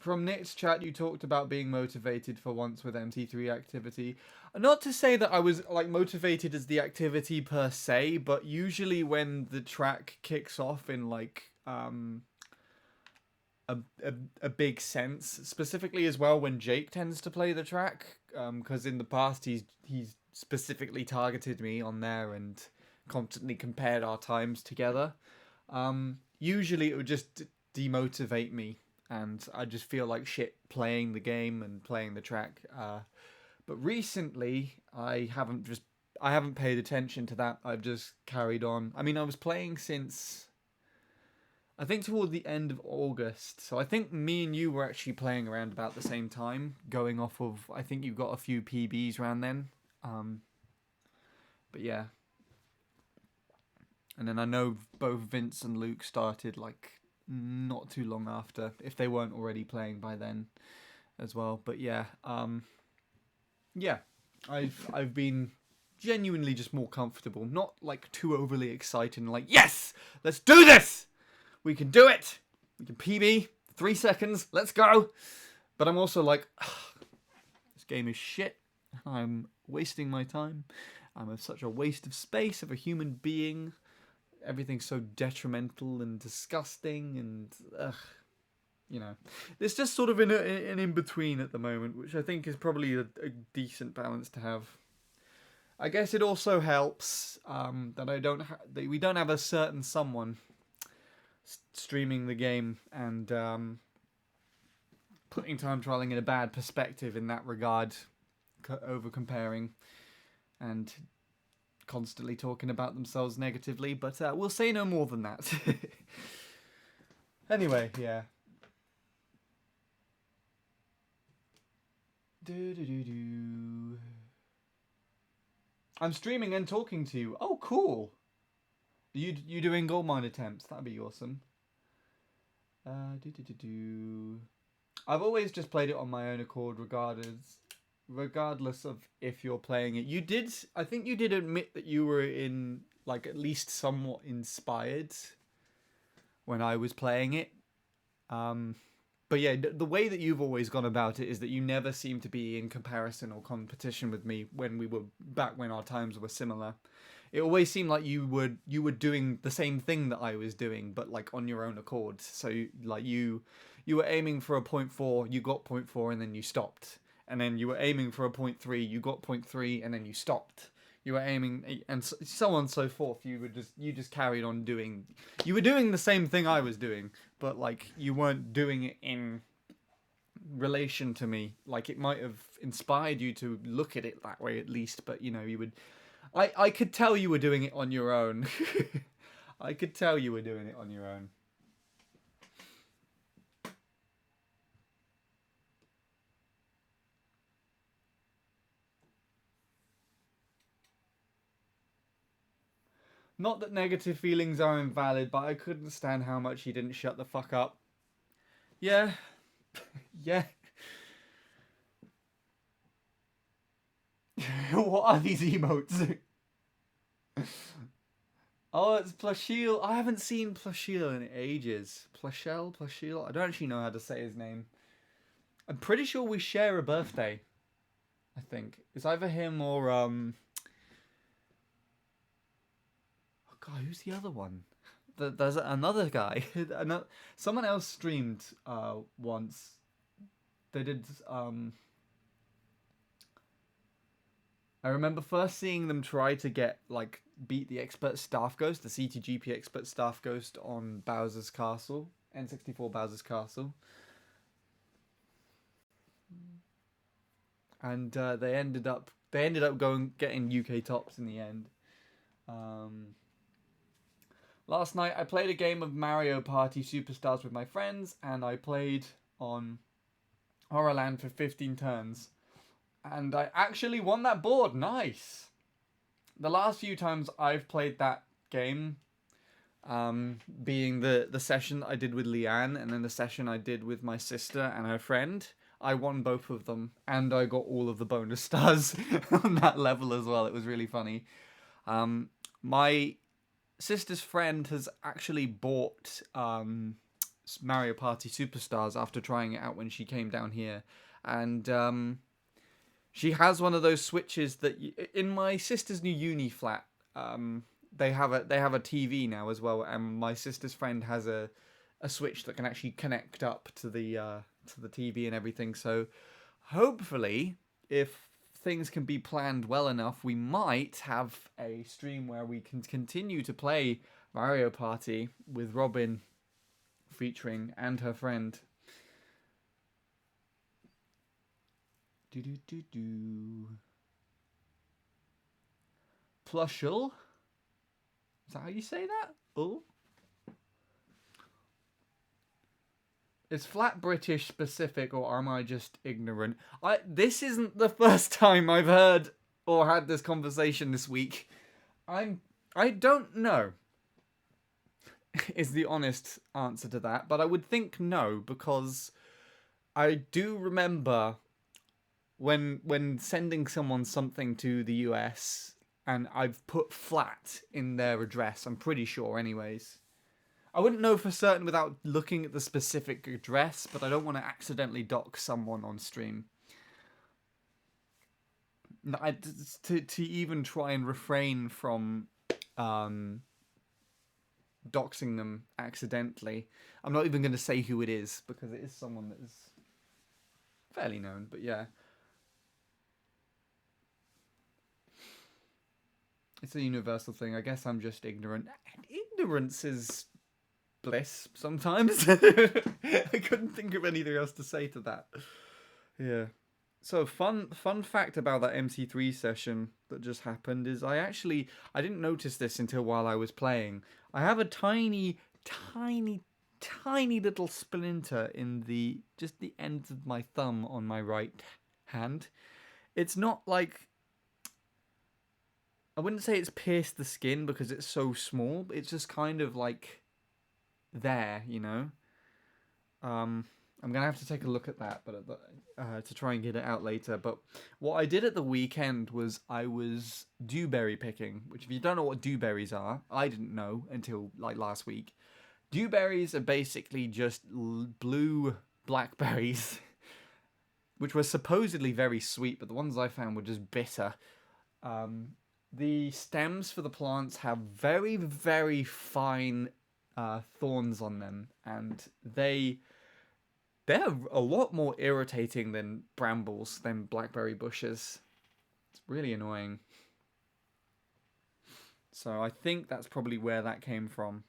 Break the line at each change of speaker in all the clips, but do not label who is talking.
From Nick's chat, you talked about being motivated for once with MT3 activity. Not to say that I was like motivated as the activity per se, but usually when the track kicks off in like a, a, a big sense, specifically as well when Jake tends to play the track, because in the past he's specifically targeted me on there and constantly compared our times together. Usually it would just demotivate me, and I just feel like shit playing the game and playing the track. But recently, I haven't paid attention to that. I've just carried on. I mean, I was playing since I think toward the end of August. So I think me and you were actually playing around about the same time, going off of I think you got a few PBs around then. But yeah. And then I know both Vince and Luke started like not too long after, if they weren't already playing by then as well. But yeah, yeah, I've been genuinely just more comfortable, not like too overly excited and like, yes, let's do this, we can do it, we can PB 3 seconds, let's go. But I'm also like, this game is shit, I'm wasting my time, I'm such a waste of space of a human being, everything's so detrimental and disgusting, and you know, there's just sort of an in between at the moment, which I think is probably a decent balance to have. I guess it also helps that we don't have a certain someone streaming the game and putting time trialing in a bad perspective in that regard, over comparing and constantly talking about themselves negatively. But we'll say no more than that. Anyway, yeah. I'm streaming and talking to you. Oh, cool. You doing gold mine attempts? That'd be awesome. I've always just played it on my own accord, regardless of if you're playing it. I think you did admit that you were in like at least somewhat inspired when I was playing it. But yeah, the way that you've always gone about it is that you never seem to be in comparison or competition with me when we were back when our times were similar. It always seemed like you were doing the same thing that I was doing, but like on your own accord. So like you were aiming for a 0.4, you got 0.4, and then you stopped. And then you were aiming for a 0.3, you got 0.3, and then you stopped. You were aiming, and so on and so forth. You just carried on doing. You were doing the same thing I was doing, but like you weren't doing it in relation to me. Like it might have inspired you to look at it that way at least, but you know you would. I could tell you were doing it on your own. I could tell you were doing it on your own. Not that negative feelings are invalid, but I couldn't stand how much he didn't shut the fuck up. Yeah. Yeah. What are these emotes? Oh, it's Plushiel. I haven't seen Plushiel in ages. Plushiel? I don't actually know how to say his name. I'm pretty sure we share a birthday. I think. It's either him or, Oh god, who's the other one? There's another guy. Someone else streamed once. They did I remember first seeing them try to beat the Expert Staff Ghost, the CTGP Expert Staff Ghost on Bowser's Castle, N64 Bowser's Castle. And they ended up getting UK tops in the end. Last night I played a game of Mario Party Superstars with my friends, and I played on Horrorland for 15 turns. And I actually won that board. Nice. The last few times I've played that game, being the session I did with Leanne and then the session I did with my sister and her friend, I won both of them. And I got all of the bonus stars on that level as well. It was really funny. My sister's friend has actually bought Mario Party Superstars after trying it out when she came down here, and she has one of those switches that in my sister's new uni flat. They have a TV now as well, and my sister's friend has a switch that can actually connect up to the TV and everything. So hopefully, if things can be planned well enough, we might have a stream where we can continue to play Mario Party with Robin featuring and her friend. Do do do do. Plushel. Is that how you say that? Oh. Is flat British specific, or am I just ignorant? This isn't the first time I've heard or had this conversation this week. I don't know. Is the honest answer to that, but I would think no, because I do remember when sending someone something to the US and I've put flat in their address. I'm pretty sure, anyways. I wouldn't know for certain without looking at the specific address, but I don't want to accidentally dox someone on stream. To even try and refrain from doxing them accidentally. I'm not even going to say who it is, because it is someone that is fairly known, but yeah. It's a universal thing. I guess I'm just ignorant. And ignorance is bliss sometimes. I couldn't think of anything else to say to that. Yeah. So fun fact about that MC3 session that just happened is I didn't notice this until while I was playing. I have a tiny little splinter in the end of my thumb on my right hand. It's not like, I wouldn't say it's pierced the skin because it's so small. It's just kind of like there, you know. I'm gonna have to take a look at that, but to try and get it out later. But what I did at the weekend was I was dewberry picking, which, if you don't know what dewberries are, I didn't know until like last week. Dewberries are basically just blue blackberries, which were supposedly very sweet, but the ones I found were just bitter. The stems for the plants have very, very fine thorns on them, and they're a lot more irritating than brambles, than blackberry bushes. It's really annoying. So I think that's probably where that came from.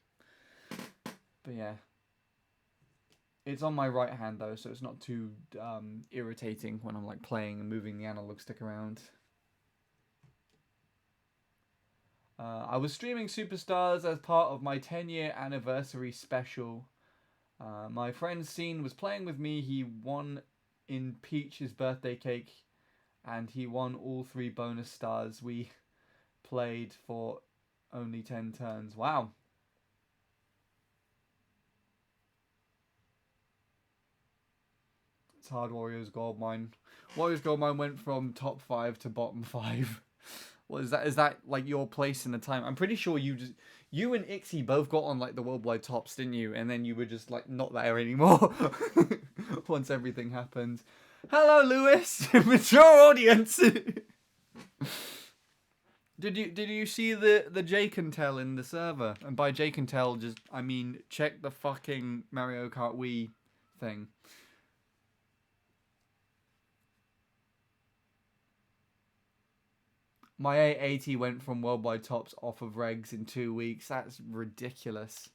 But yeah. It's on my right hand though, so it's not too irritating when I'm like playing and moving the analog stick around. I was streaming Superstars as part of my 10-year anniversary special. My friend Scene was playing with me. He won in Peach's birthday cake, and he won all 3 bonus stars. We played for only 10 turns. Wow. It's hard. Warriors Goldmine. Warriors Goldmine went from top 5 to bottom 5. What is that? Is that like your place in the time? I'm pretty sure you and Ixie both got on like the worldwide tops, didn't you? And then you were just like not there anymore once everything happened. Hello, Lewis, mature audience. Did you see the Jake and Tell in the server? And by Jake and Tell, I mean check the fucking Mario Kart Wii thing. My A80 went from worldwide tops off of regs in 2 weeks. That's ridiculous.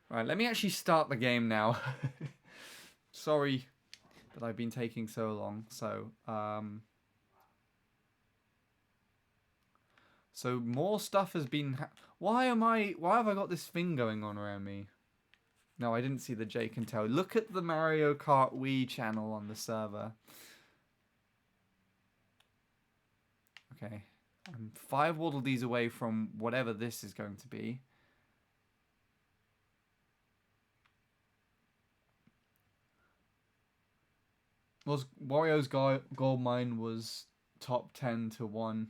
Right, let me actually start the game now. Sorry that I've been taking so long. So more stuff has been... Why have I got this thing going on around me? No, I didn't see the Jake and Tell. Look at the Mario Kart Wii channel on the server. Okay. I'm 5 waddle dees away from whatever this is going to be. Wario's gold mine was top 10 to 1.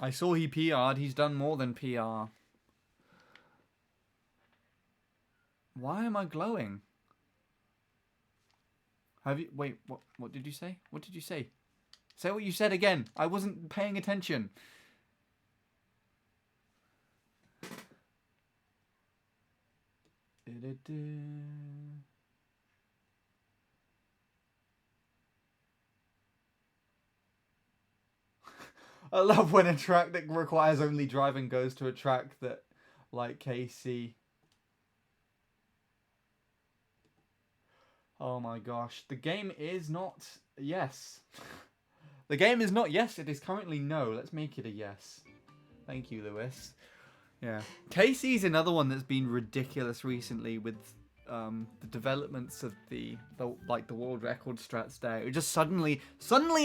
I saw he PR'd. He's done more than PR. Why am I glowing? Have you... Wait, what did you say? What did you say? Say what you said again. I wasn't paying attention. I love when a track that requires only driving goes to a track that, like KC. Oh my gosh. The game is not yes. The game is not yes, it is currently no. Let's make it a yes. Thank you, Lewis. Yeah. KC's another one that's been ridiculous recently with the developments of the world record strats there. It just suddenly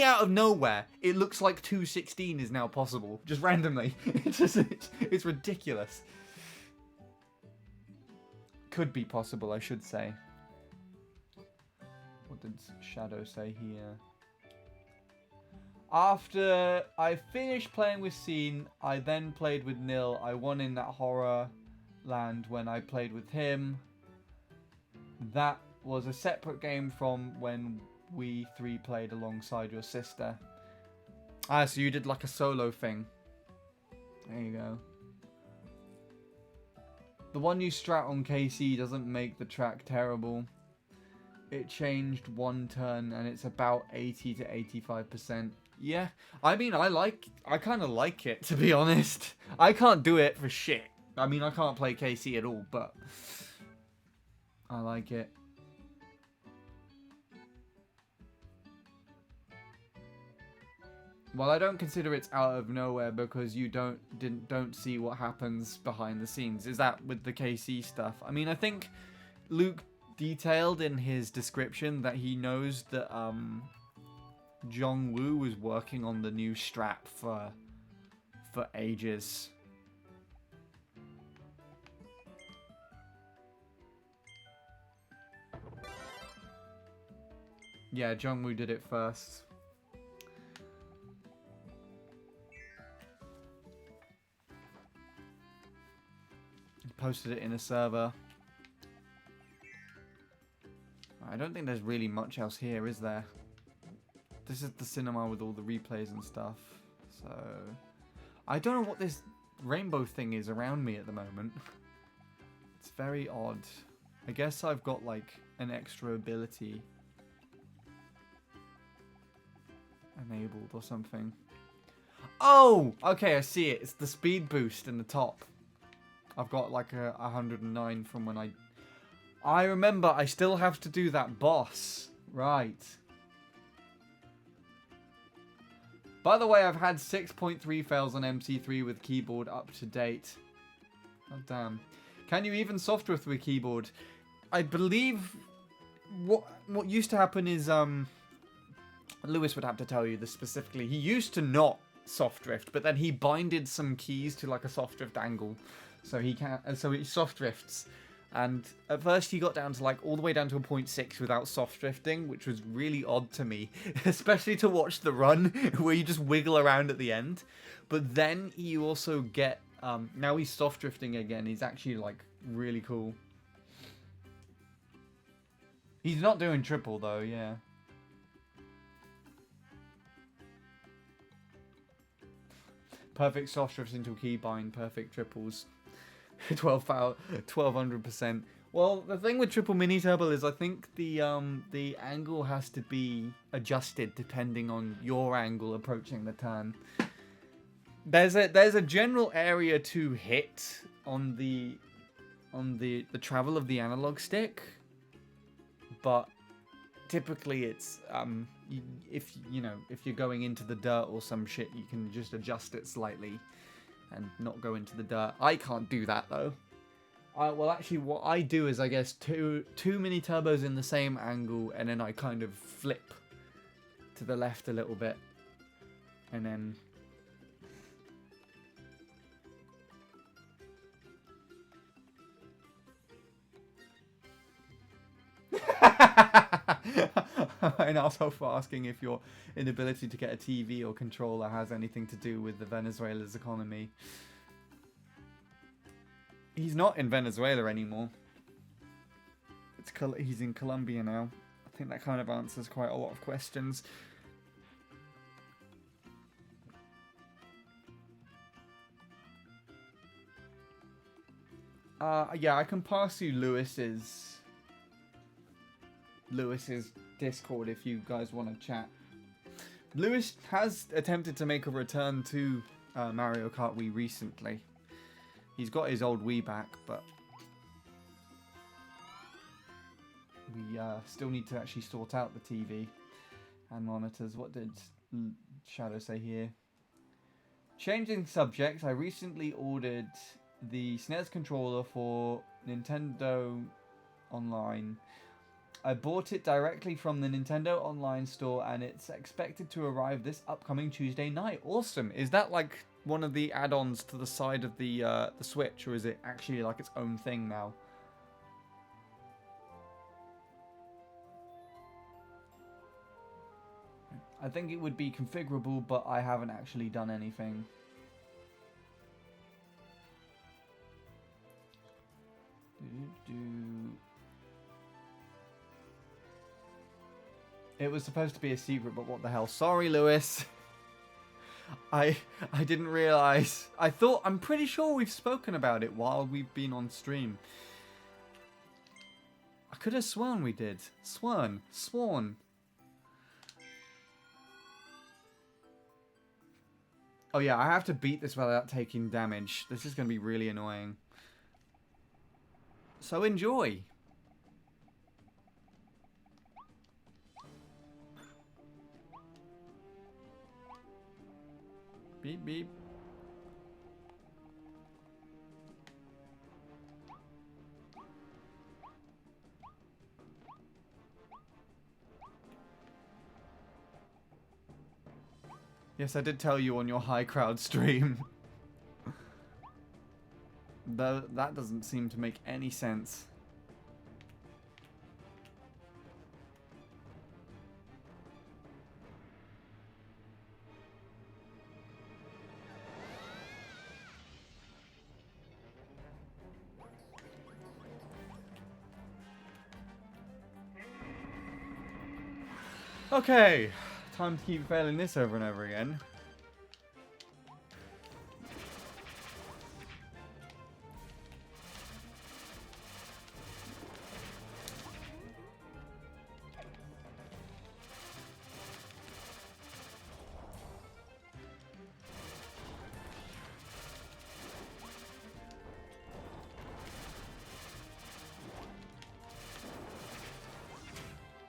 out of nowhere, it looks like 216 is now possible. Just randomly. It's ridiculous. Could be possible, I should say. What did Shadow say here? After I finished playing with Scene, I then played with Nil. I won in that horror land when I played with him. That was a separate game from when we three played alongside your sister. Ah, so you did like a solo thing. There you go. The one you strat on KC doesn't make the track terrible. It changed one turn and it's about 80 to 85%. Yeah, I mean, I kind of like it, to be honest. I can't do it for shit. I mean, I can't play KC at all, but I like it. Well, I don't consider it's out of nowhere because you don't see what happens behind the scenes. Is that with the KC stuff? I mean, I think Luke detailed in his description that he knows that Jongwoo was working on the new strap for ages. Yeah, Jongwoo did it first. He posted it in a server. I don't think there's really much else here, is there? This is the cinema with all the replays and stuff. So I don't know what this rainbow thing is around me at the moment. It's very odd. I guess I've got like an extra ability enabled or something. Oh! Okay, I see it. It's the speed boost in the top. I've got like a 109 from when I remember I still have to do that boss. Right. By the way, I've had 6.3 fails on MC3 with keyboard up to date. Oh, damn. Can you even soft drift with keyboard? I believe what used to happen is Lewis would have to tell you this specifically. He used to not soft drift, but then he binded some keys to like a soft drift angle, so he soft drifts. And at first he got down to like all the way down to a 0.6 without soft drifting, which was really odd to me, especially to watch the run where you just wiggle around at the end. But then you also get now he's soft drifting again. He's actually like really cool. He's not doing triple though, yeah. Perfect soft drifts into a keybind, perfect triples. 1200%. Well, the thing with triple mini turbo is I think the angle has to be adjusted depending on your angle approaching the turn. There's a general area to hit on the travel of the analog stick, but typically it's if you're going into the dirt or some shit, you can just adjust it slightly and not go into the dirt. I can't do that though. Well, actually, what I do is I guess two mini turbos in the same angle, and then I kind of flip to the left a little bit, and then and also for asking if your inability to get a TV or controller has anything to do with the Venezuela's economy. He's not in Venezuela anymore. he's in Colombia now. I think that kind of answers quite a lot of questions. Yeah, I can pass you Lewis's Discord if you guys want to chat. Lewis has attempted to make a return to Mario Kart Wii recently. He's got his old Wii back, but we still need to actually sort out the TV and monitors. What did Shadow say here? Changing subjects, I recently ordered the SNES controller for Nintendo Online. I bought it directly from the Nintendo Online store and it's expected to arrive this upcoming Tuesday night. Awesome. Is that like one of the add-ons to the side of the Switch, or is it actually like its own thing now? I think it would be configurable, but I haven't actually done anything. It was supposed to be a secret, but what the hell? Sorry, Lewis. I didn't realize. I'm pretty sure we've spoken about it while we've been on stream. I could have sworn we did. Sworn. Oh yeah, I have to beat this without taking damage. This is going to be really annoying. So enjoy. Beep, beep. Yes, I did tell you on your high crowd stream. Though that doesn't seem to make any sense. Okay, time to keep failing this over and over again.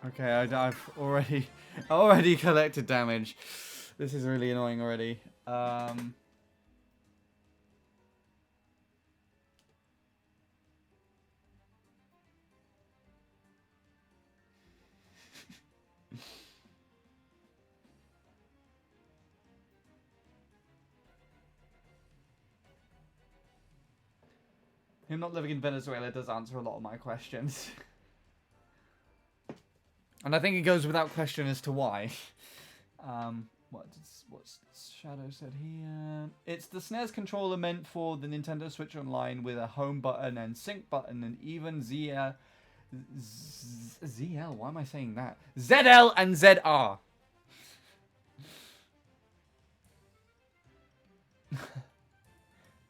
Okay, I've already collected damage. This is really annoying already. Him not living in Venezuela does answer a lot of my questions. And I think it goes without question as to why. What's Shadow said here? It's the SNES controller meant for the Nintendo Switch Online with a home button and sync button and even ZL. Why am I saying that? ZL and ZR.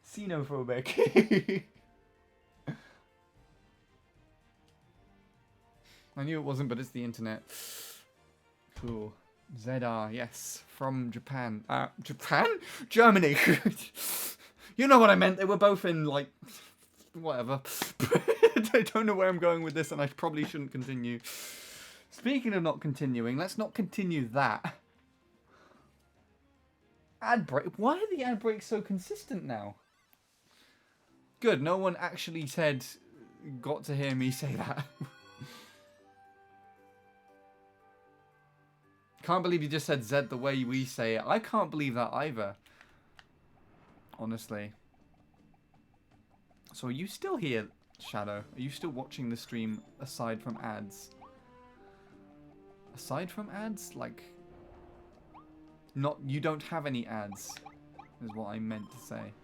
Xenophobic. I knew it wasn't, but it's the internet. Cool. ZR, yes. From Japan. Japan? Germany. You know what I meant. They were both in, like, whatever. I don't know where I'm going with this, and I probably shouldn't continue. Speaking of not continuing, let's not continue that. Ad break. Why are the ad breaks so consistent now? Good, no one actually got to hear me say that. Can't believe you just said Z the way we say it. I can't believe that either. Honestly. So are you still here, Shadow? Are you still watching the stream aside from ads? Aside from ads? Like... You don't have any ads, is what I meant to say.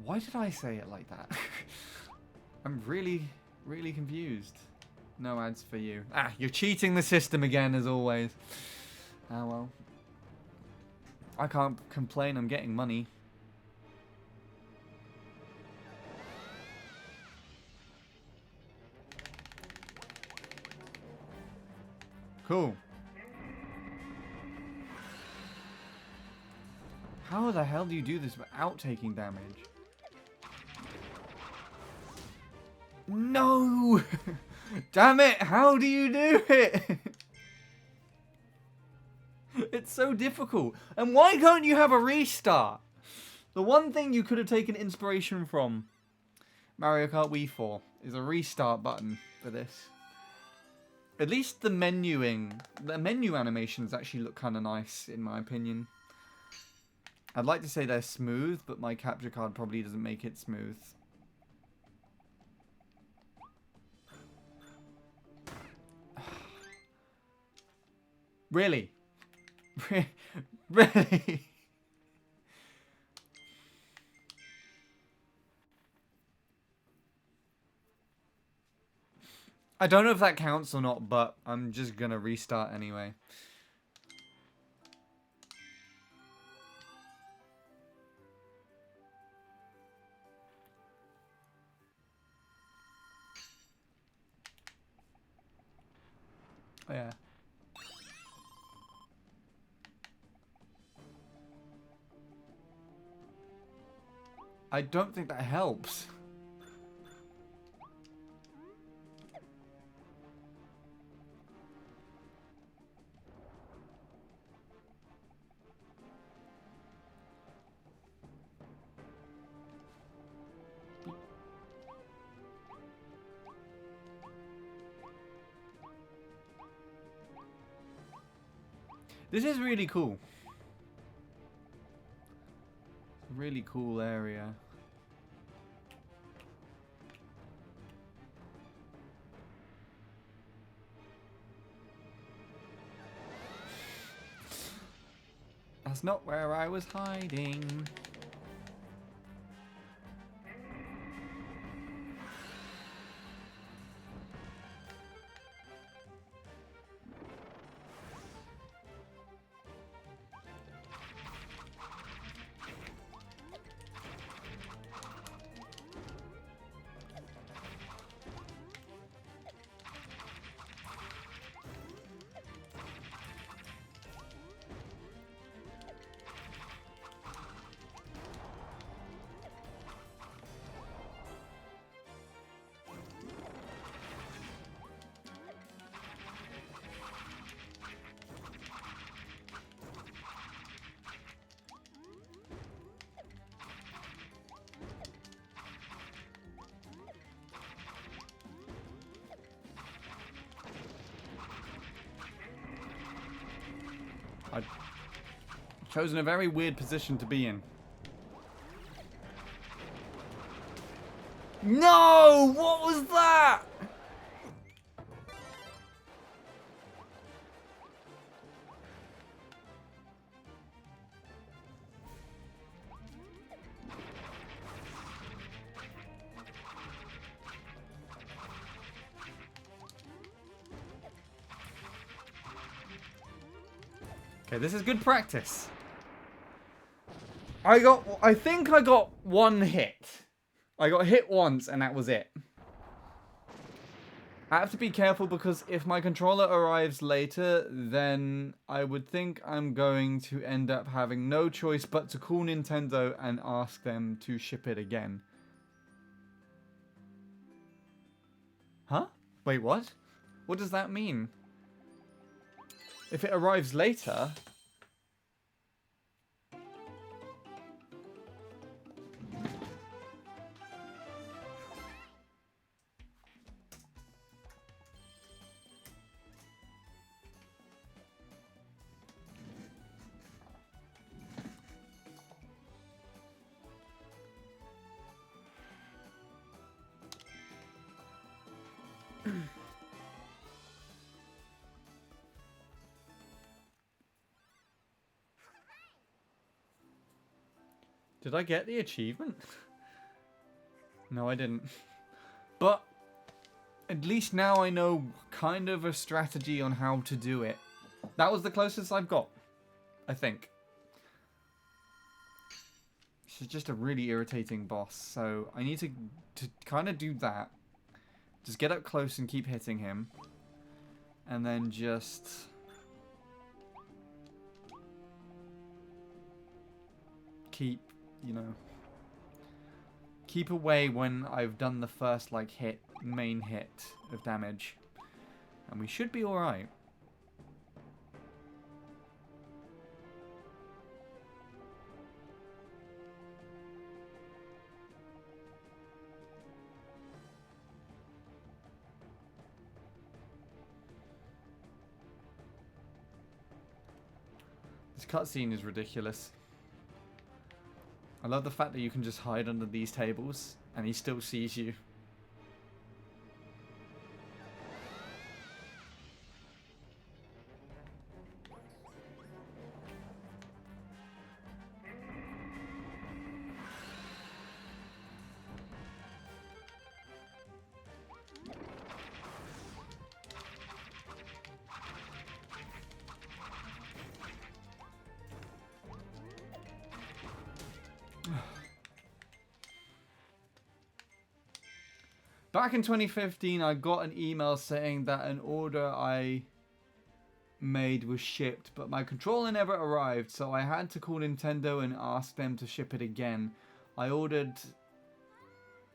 Why did I say it like that? I'm really, really confused. No ads for you. Ah, you're cheating the system again, as always. Ah, well. I can't complain, I'm getting money. Cool. How the hell do you do this without taking damage? No! Damn it, how do you do it? It's so difficult. And why can't you have a restart? The one thing you could have taken inspiration from Mario Kart Wii for is a restart button for this. At least the menu animations actually look kind of nice, in my opinion. I'd like to say they're smooth, but my capture card probably doesn't make it smooth. Really? Really? I don't know if that counts or not, but I'm just gonna restart anyway. Oh, yeah. I don't think that helps. This is really cool. Really cool area. That's not where I was hiding. I've chosen a very weird position to be in. No! What was that? Okay, this is good practice. I think I got one hit. I got hit once and that was it. I have to be careful because if my controller arrives later, then I would think I'm going to end up having no choice but to call Nintendo and ask them to ship it again. Huh? Wait, what? What does that mean? If it arrives later... Did I get the achievement? No, I didn't. But at least now I know kind of a strategy on how to do it. That was the closest I've got, I think. She's just a really irritating boss, so I need to kind of do that. Just get up close and keep hitting him. And then just... keep, you know... keep away when I've done the first, like, main hit of damage. And we should be alright. This cutscene is ridiculous. I love the fact that you can just hide under these tables and he still sees you. Back in 2015, I got an email saying that an order I made was shipped, but my controller never arrived, so I had to call Nintendo and ask them to ship it again. I ordered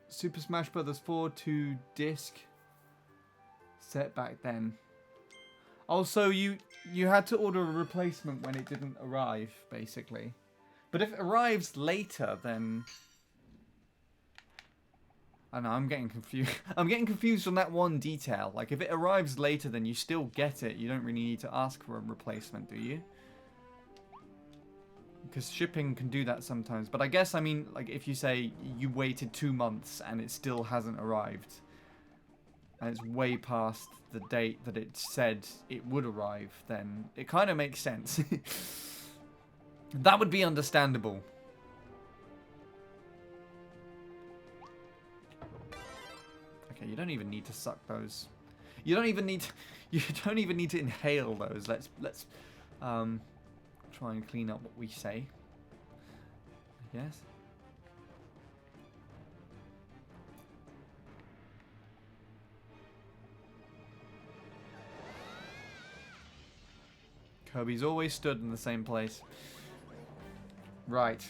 Super Smash Bros. 4 to disc set back then. Also, you had to order a replacement when it didn't arrive, basically. But if it arrives later, then... I know, I'm getting confused. I'm getting confused on that one detail. Like, if it arrives later, then you still get it. You don't really need to ask for a replacement, do you? Because shipping can do that sometimes. But I guess, I mean, like, if you say you waited 2 months and it still hasn't arrived, and it's way past the date that it said it would arrive, then it kind of makes sense. That would be understandable. Okay, you don't even need to suck those. You don't even need to, you don't even need to inhale those. Let's try and clean up what we say. Yes. Kirby's always stood in the same place. Right.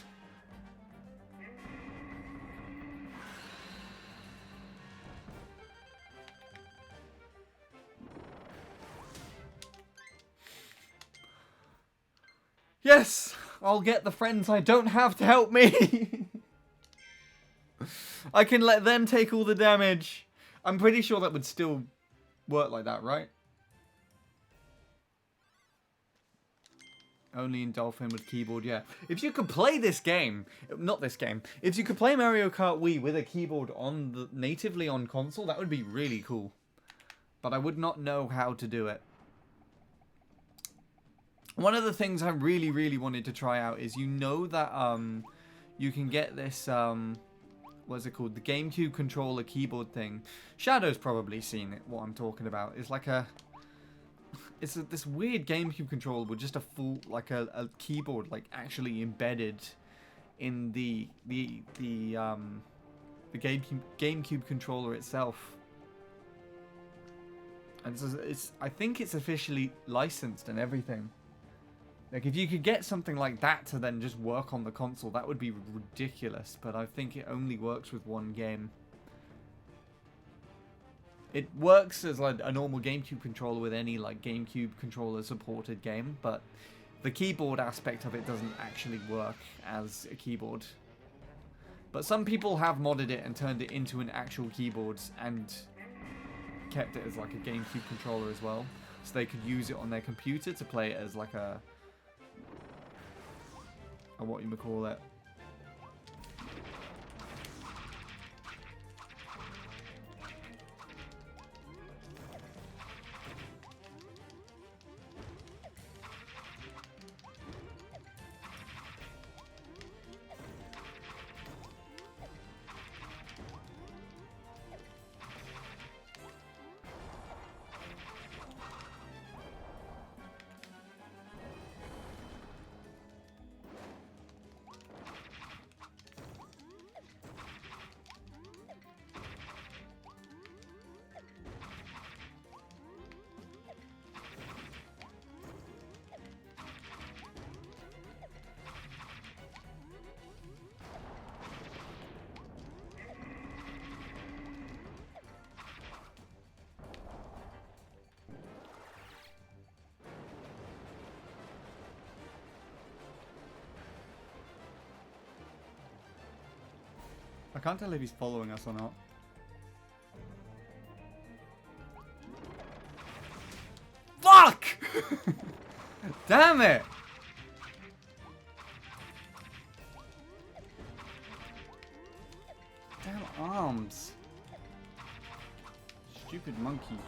Yes! I'll get the friends I don't have to help me! I can let them take all the damage. I'm pretty sure that would still work like that, right? Only in Dolphin with keyboard, yeah. If you could play this game, not this game, if you could play Mario Kart Wii with a keyboard on the, natively on console, that would be really cool. But I would not know how to do it. One of the things I really, really wanted to try out is, you know that you can get this, what's it called? The GameCube controller keyboard thing. Shadow's probably seen it, what I'm talking about. It's like a... It's this weird GameCube controller with just a full, like a keyboard, like actually embedded in the GameCube controller itself. And it's I think it's officially licensed and everything. Like, if you could get something like that to then just work on the console, that would be ridiculous. But I think it only works with one game. It works as like a normal GameCube controller with any like GameCube controller supported game, but the keyboard aspect of it doesn't actually work as a keyboard. But some people have modded it and turned it into an actual keyboard and kept it as like a GameCube controller as well, so they could use it on their computer to play it as like a what you would call it. can't tell if he's following us or not. Fuck! Damn it! Damn arms. Stupid monkey.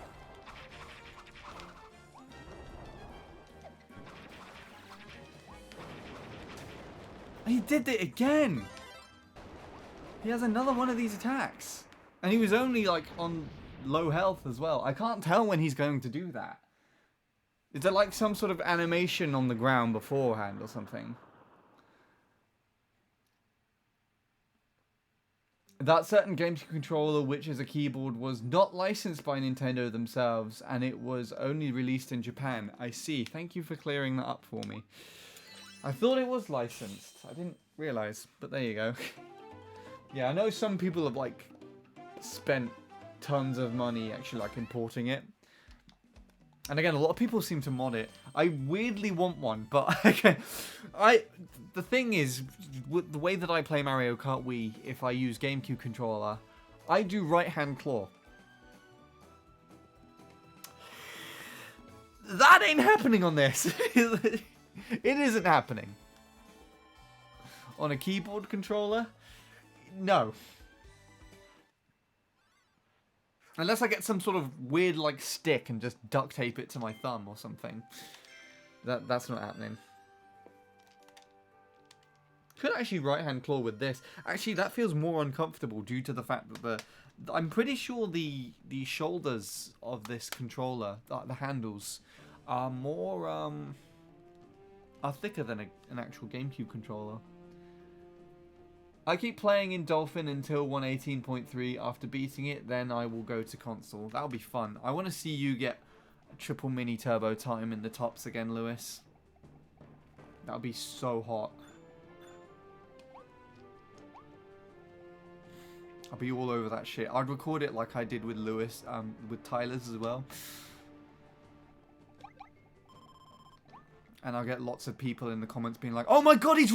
He did it again! He has another one of these attacks. And he was only like on low health as well. I can't tell when he's going to do that. Is there like some sort of animation on the ground beforehand or something? That certain GameCube controller, which is a keyboard, was not licensed by Nintendo themselves, and it was only released in Japan. I see. Thank you for clearing that up for me. I thought it was licensed. I didn't realize, but there you go. Yeah, I know some people have like spent tons of money actually like importing it. And again, a lot of people seem to mod it. I weirdly want one, but the thing is, with the way that I play Mario Kart Wii, if I use GameCube controller, I do right-hand claw. That ain't happening on this. It isn't happening. On a keyboard controller? No. Unless I get some sort of weird, like, stick and just duct tape it to my thumb or something. That's not happening. Could actually right-hand claw with this. Actually, that feels more uncomfortable due to the fact that I'm pretty sure the shoulders of this controller, the handles, are more, are thicker than an actual GameCube controller. I keep playing in Dolphin until 118.3. After beating it, then I will go to console. That'll be fun. I want to see you get a triple mini turbo time in the tops again, Lewis. That'll be so hot. I'll be all over that shit. I'd record it like I did with Lewis, with Tyler's as well. And I'll get lots of people in the comments being like, "Oh my god, he's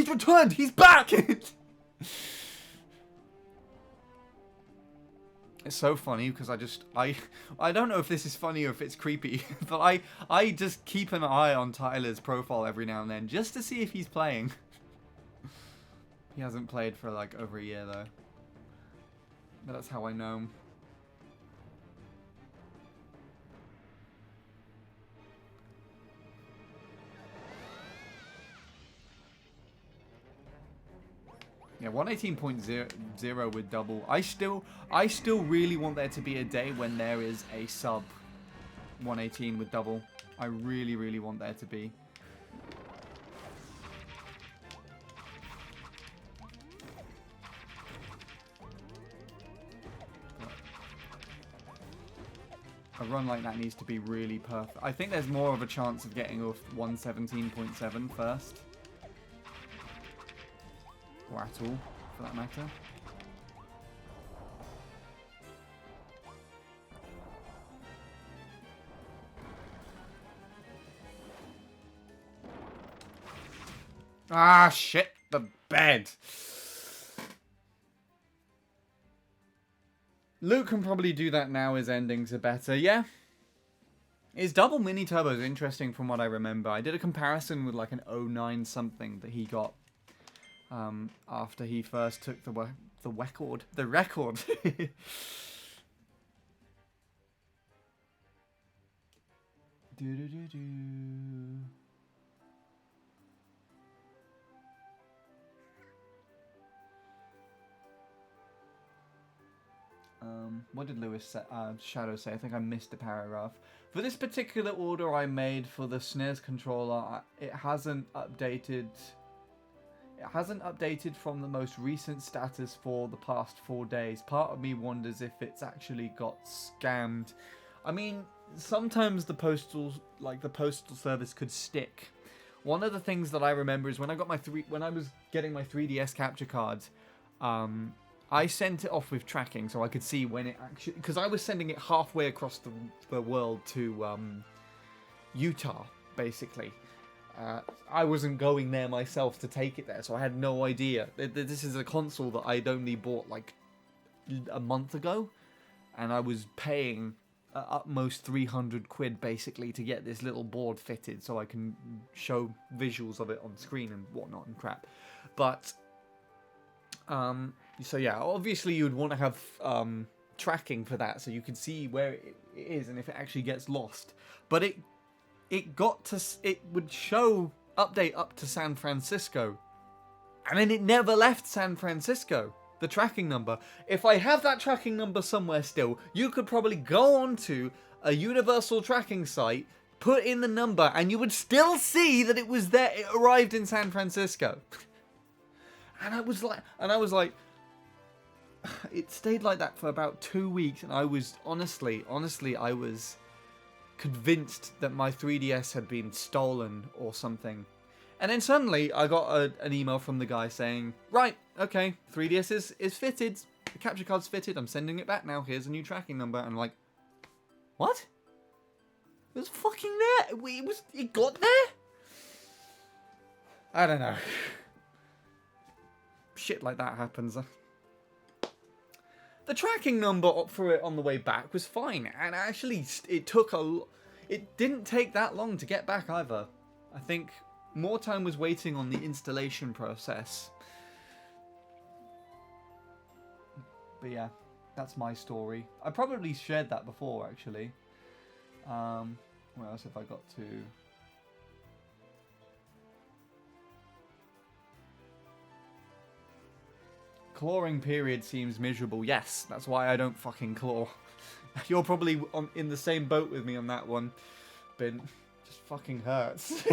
returned! He's back!" It's so funny because I don't know if this is funny or if it's creepy, but I just keep an eye on Tyler's profile every now and then just to see if he's playing. He hasn't played for like over a year though. But that's how I know him. Yeah, 118.0 with double. I still really want there to be a day when there is a sub 118 with double. I really, really want there to be. A run like that needs to be really perfect. I think there's more of a chance of getting off 117.7 first. Or at all, for that matter. Ah, shit, the bed. Luke can probably do that now, his endings are better, yeah. His double mini turbo is interesting from what I remember. I did a comparison with like an 09 something that he got after he first took the record. What did Lewis say? Shadow say? I think I missed a paragraph. For this particular order I made for the SNES controller, it hasn't updated. It hasn't updated from the most recent status for the past 4 days. Part of me wonders if it's actually got scammed. I mean, sometimes the postal service could stick. One of the things that I remember is when I was getting my 3DS capture card, I sent it off with tracking so I could see when it actually, because I was sending it halfway across the world to Utah, basically. I wasn't going there myself to take it there, so I had no idea. This is a console that I'd only bought like a month ago, and I was paying at most 300 quid basically to get this little board fitted so I can show visuals of it on screen and whatnot and crap. But so yeah, obviously you'd want to have tracking for that so you can see where it is and if it actually gets lost. But it would show update up to San Francisco, and then it never left San Francisco. The tracking number. If I have that tracking number somewhere still, you could probably go onto a universal tracking site, put in the number, and you would still see that it was there. It arrived in San Francisco. And I was like, it stayed like that for about 2 weeks, and I was honestly, I was convinced that my 3DS had been stolen or something. And then suddenly I got an email from the guy saying, right, okay, 3DS is fitted, the capture card's fitted, I'm sending it back now, here's a new tracking number. And I'm like, what? It was fucking there? It got there? I don't know. Shit like that happens. The tracking number for it on the way back was fine, and actually it didn't take that long to get back either. I think more time was waiting on the installation process. But yeah, that's my story. I probably shared that before, actually. Where else have I got to? Clawing period seems miserable. Yes, that's why I don't fucking claw. You're probably in the same boat with me on that one. Bin. Just fucking hurts.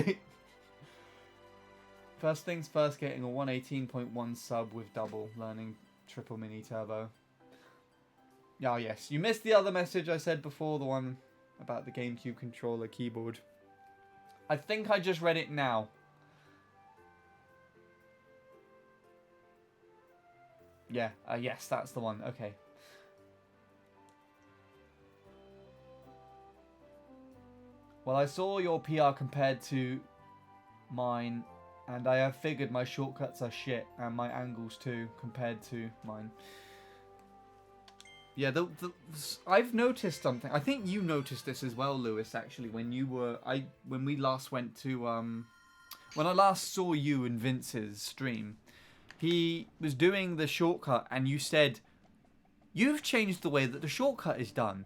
First things first, getting a 118.1 sub with double, learning triple mini turbo. Oh yes, you missed the other message I said before, the one about the GameCube controller keyboard. I think I just read it now. Yeah, yes, that's the one. Okay. Well, I saw your PR compared to mine, and I have figured my shortcuts are shit, and my angles too, compared to mine. Yeah, I've noticed something. I think you noticed this as well, Lewis, actually, when we last went to, when I last saw you and Vince's stream. He was doing the shortcut, and you said, you've changed the way that the shortcut is done.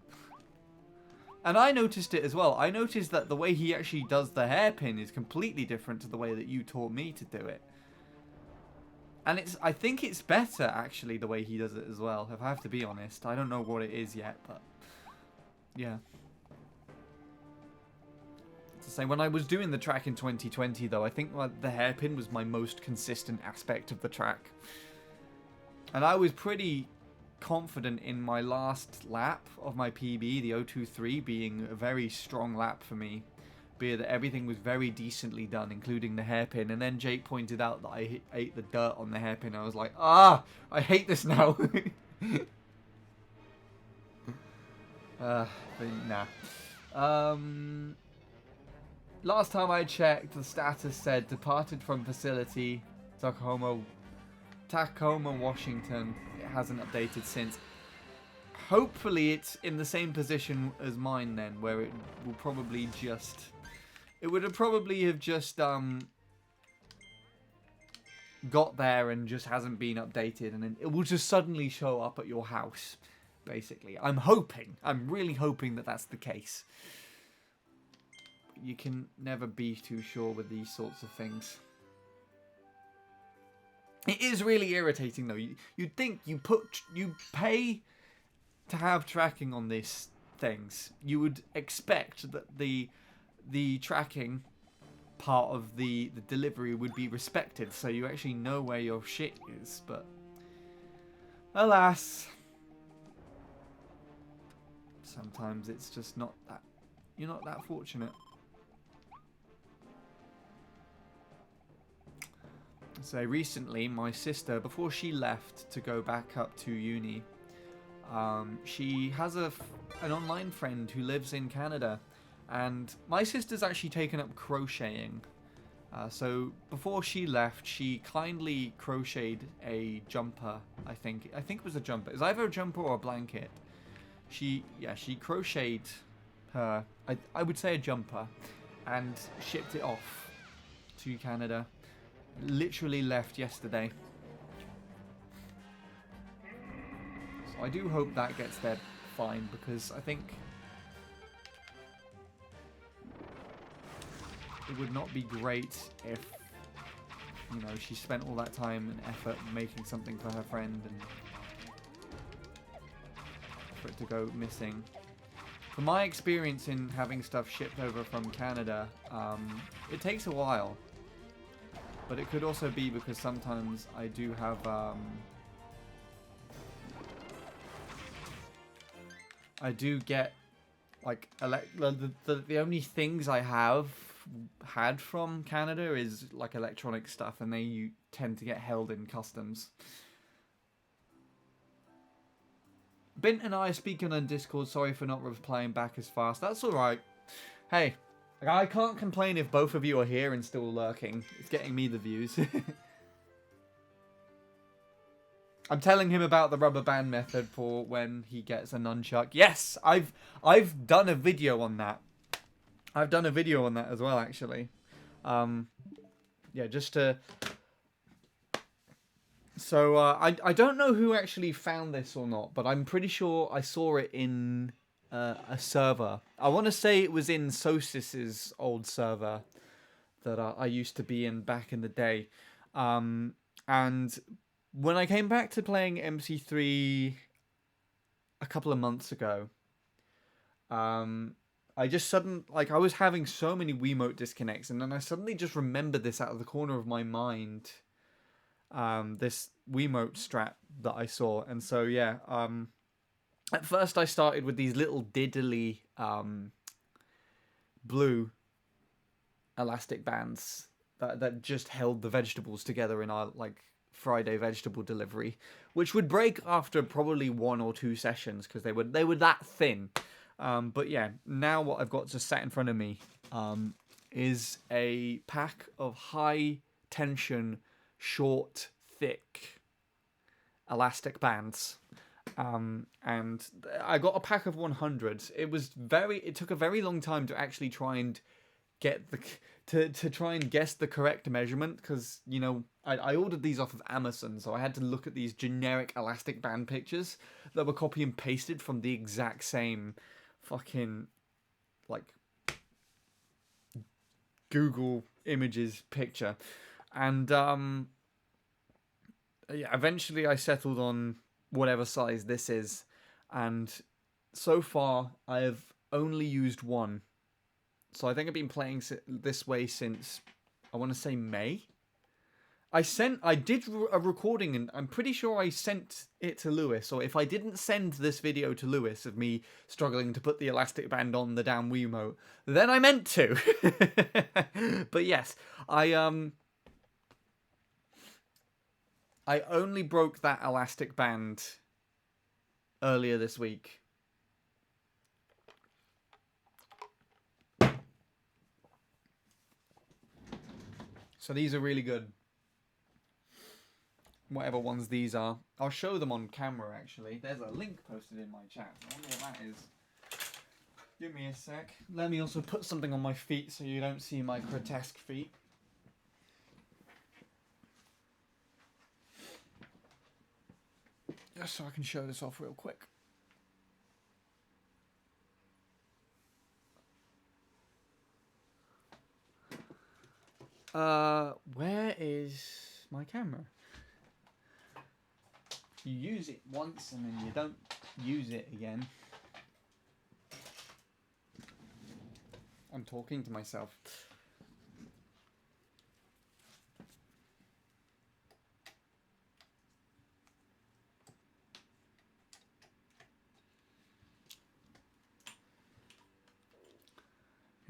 And I noticed it as well. I noticed that the way he actually does the hairpin is completely different to the way that you taught me to do it. And I think it's better, actually, the way he does it as well, if I have to be honest. I don't know what it is yet, but yeah. It's the same. When I was doing the track in 2020, though, I think the hairpin was my most consistent aspect of the track. And I was pretty confident in my last lap of my PB, the 023, being a very strong lap for me, be that everything was very decently done, including the hairpin. And then Jake pointed out that I ate the dirt on the hairpin. I was like, I hate this now. But nah. Last time I checked, the status said departed from facility, Tacoma, Washington. It hasn't updated since. Hopefully it's in the same position as mine then, where it will probably just... It would have probably have just got there and just hasn't been updated, and then it will just suddenly show up at your house, basically. I'm really hoping that that's the case. You can never be too sure with these sorts of things. It is really irritating, though. You'd think you pay to have tracking on these things. You would expect that the tracking part of the delivery would be respected, so you actually know where your shit is. But alas, sometimes it's just not that. You're not that fortunate. So recently, my sister, before she left to go back up to uni, she has an online friend who lives in Canada, and my sister's actually taken up crocheting, So before she left, she kindly crocheted a jumper. I think it was a jumper. It was either a jumper or a blanket. She crocheted her. I would say a jumper, and shipped it off to Canada. Literally left yesterday. So I do hope that gets there fine, because I think it would not be great if, you know, she spent all that time and effort making something for her friend and for it to go missing. From my experience in having stuff shipped over from Canada, it takes a while. But it could also be because sometimes I do have I do get like the only things I have had from Canada is like electronic stuff, and they tend to get held in customs. Bint and I are speaking on Discord. Sorry for not replying back as fast. That's alright. Hey, I can't complain if both of you are here and still lurking. It's getting me the views. I'm telling him about the rubber band method for when he gets a nunchuck. Yes, I've done a video on that. I've done a video on that as well, actually. Yeah, just to... So, I don't know who actually found this or not, but I'm pretty sure I saw it in a server. I want to say it was in Sosis's old server that I used to be in back in the day. And when I came back to playing MC3 a couple of months ago, I just I was having so many Wiimote disconnects, and then I suddenly just remembered this out of the corner of my mind. This Wiimote strap that I saw, and so yeah. At first, I started with these little diddly blue elastic bands that just held the vegetables together in our like Friday vegetable delivery, which would break after probably 1 or 2 sessions because they were that thin. But yeah, now what I've got just sat in front of me is a pack of high tension, short, thick elastic bands. And I got a pack of 100. It took a very long time to actually try and get to try and guess the correct measurement, because, you know, I ordered these off of Amazon, so I had to look at these generic elastic band pictures that were copy and pasted from the exact same fucking like Google Images picture. And yeah, eventually I settled on whatever size this is, and so far I have only used one. So I think I've been playing this way since, I want to say, May. I did a recording, and I'm pretty sure I sent it to Lewis, or if I didn't send this video to Lewis of me struggling to put the elastic band on the damn Wiimote, then I meant to. But yes, I only broke that elastic band earlier this week. So these are really good. Whatever ones these are. I'll show them on camera, actually. There's a link posted in my chat. I wonder what that is. Give me a sec. Let me also put something on my feet so you don't see my grotesque feet. Just so I can show this off real quick. Where is my camera? You use it once and then you don't use it again. I'm talking to myself.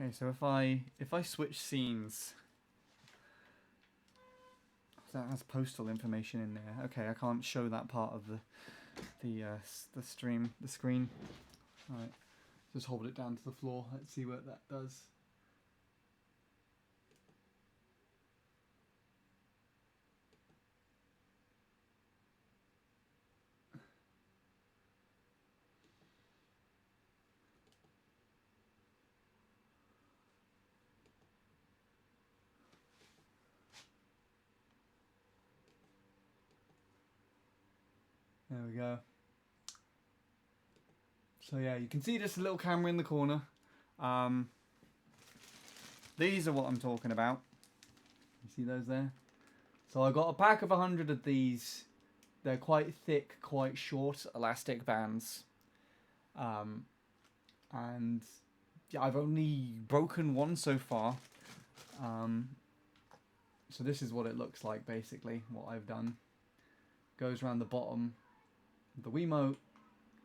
Okay, so if I switch scenes, that has postal information in there. Okay, I can't show that part of the screen. All right, just hold it down to the floor. Let's see what that does. There we go. So yeah, you can see this little camera in the corner. These are what I'm talking about. You see those there? So I got a pack of 100 of these. They're quite thick, quite short elastic bands. And yeah, I've only broken one so far. So this is what it looks like, basically, what I've done. Goes around the bottom of the Wiimote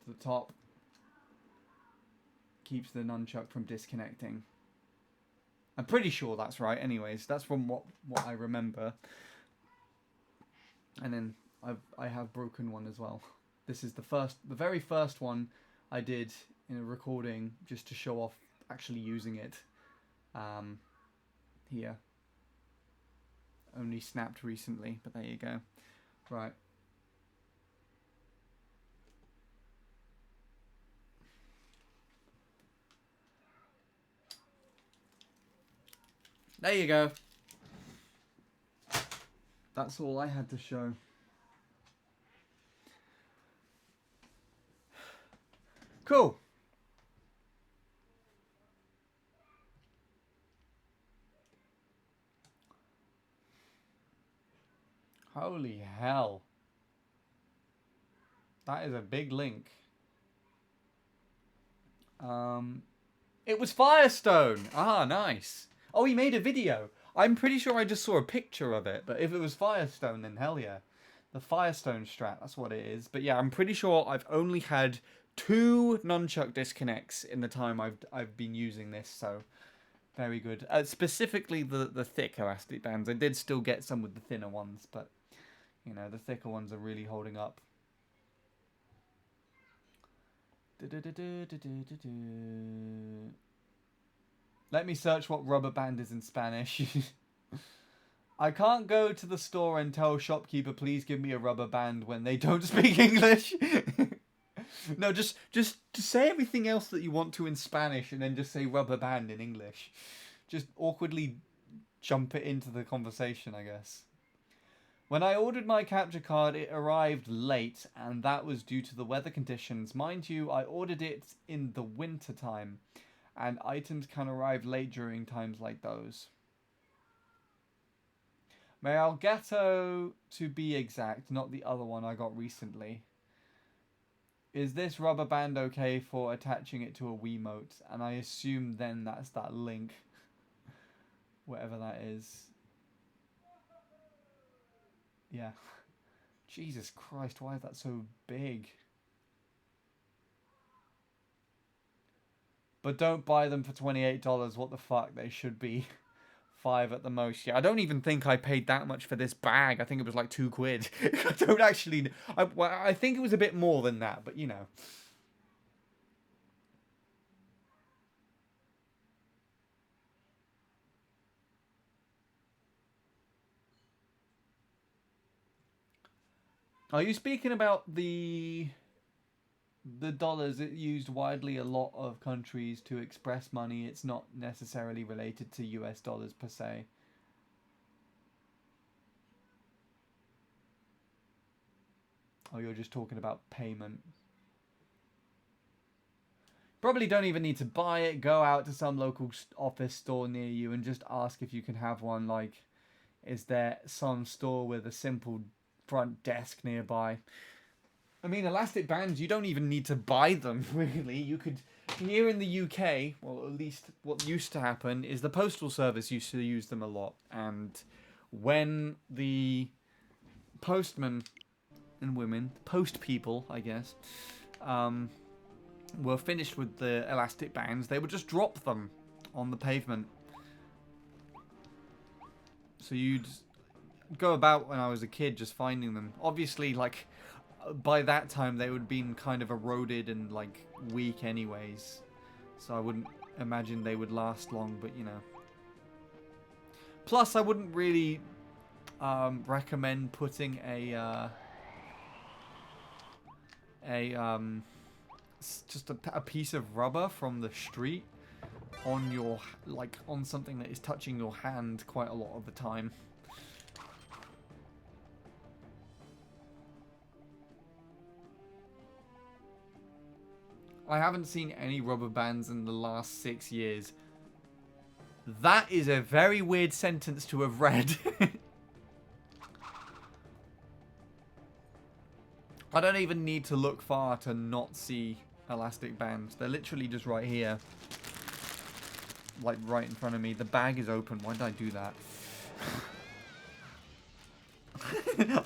to the top. Keeps the nunchuck from disconnecting. I'm pretty sure that's right anyways. That's from what I remember. And then I have broken one as well. This is the very first one I did in a recording just to show off actually using it. Here. Only snapped recently, but there you go. Right. There you go. That's all I had to show. Cool. Holy hell. That is a big link. It was Firestone. Ah, nice. Oh, he made a video. I'm pretty sure I just saw a picture of it, but if it was Firestone, then hell yeah. The Firestone strat, that's what it is. But yeah, I'm pretty sure I've only had 2 nunchuck disconnects in the time I've been using this, so very good. Specifically the thick elastic bands. I did still get some with the thinner ones, but you know, the thicker ones are really holding up. Let me search what rubber band is in Spanish. I can't go to the store and tell shopkeeper, please give me a rubber band when they don't speak English. No, just say everything else that you want to in Spanish and then just say rubber band in English. Just awkwardly jump it into the conversation, I guess. When I ordered my capture card, it arrived late, and that was due to the weather conditions. Mind you, I ordered it in the winter time, and items can arrive late during times like those. My Elgato, to be exact, not the other one I got recently. Is this rubber band okay for attaching it to a Wiimote? And I assume then that's that link. Whatever that is. Yeah. Jesus Christ, why is that so big? But don't buy them for $28. What the fuck? They should be $5 at the most. Yeah, I don't even think I paid that much for this bag. I think it was like £2. I don't actually... I think it was a bit more than that, but you know. Are you speaking about the dollars? It used widely a lot of countries to express money. It's not necessarily related to US dollars per se. Oh, you're just talking about payment. Probably don't even need to buy it. Go out to some local office store near you and just ask if you can have one. Like, is there some store with a simple front desk nearby? I mean, elastic bands, you don't even need to buy them, really. You could, here in the UK, well, at least what used to happen is the postal service used to use them a lot. And when the postmen and women, post people, I guess, were finished with the elastic bands, they would just drop them on the pavement. So you'd go about, when I was a kid, just finding them. Obviously, like, by that time they would have been kind of eroded and like weak anyways, so I wouldn't imagine they would last long, but you know. Plus I wouldn't really recommend putting just a piece of rubber from the street on your, like, on something that is touching your hand quite a lot of the time. I haven't seen any rubber bands in the last 6 years. That is a very weird sentence to have read. I don't even need to look far to not see elastic bands. They're literally just right here. Like right in front of me. The bag is open. Why did I do that?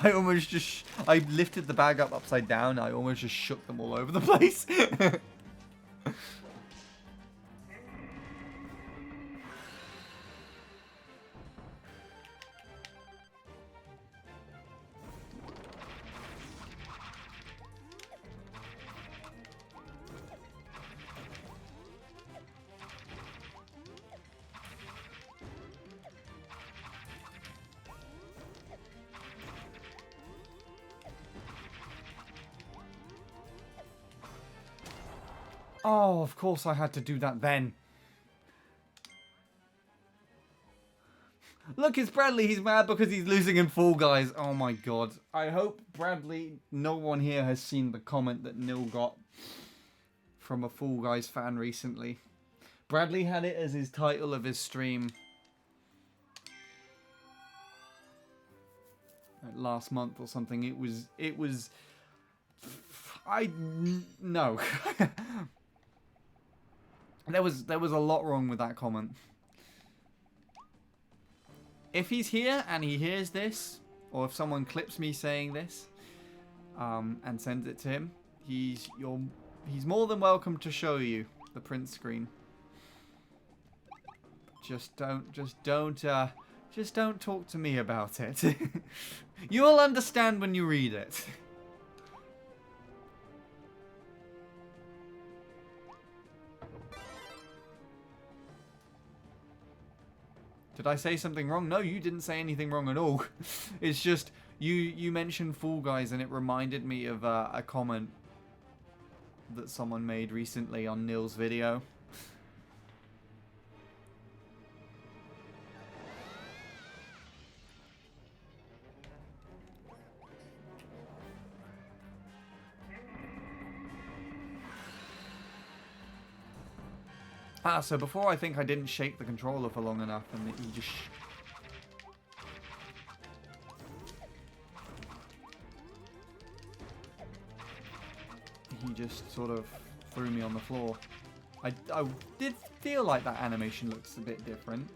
I almost just... I lifted the bag up upside down. I almost just shook them all over the place. Oh, of course I had to do that then. Look, it's Bradley. He's mad because he's losing in Fall Guys. Oh my god. I hope, Bradley, no one here has seen the comment that Nil got from a Fall Guys fan recently. Bradley had it as his title of his stream last month or something. It was... No. There was a lot wrong with that comment. If he's here and he hears this, or if someone clips me saying this, and sends it to him, he's more than welcome to show you the print screen. Just don't talk to me about it. You'll understand when you read it. Did I say something wrong? No, you didn't say anything wrong at all. It's just, you mentioned Fall Guys and it reminded me of a comment that someone made recently on Nil's video. So before I think I didn't shake the controller for long enough and he just... He just sort of threw me on the floor. I did feel like that animation looks a bit different.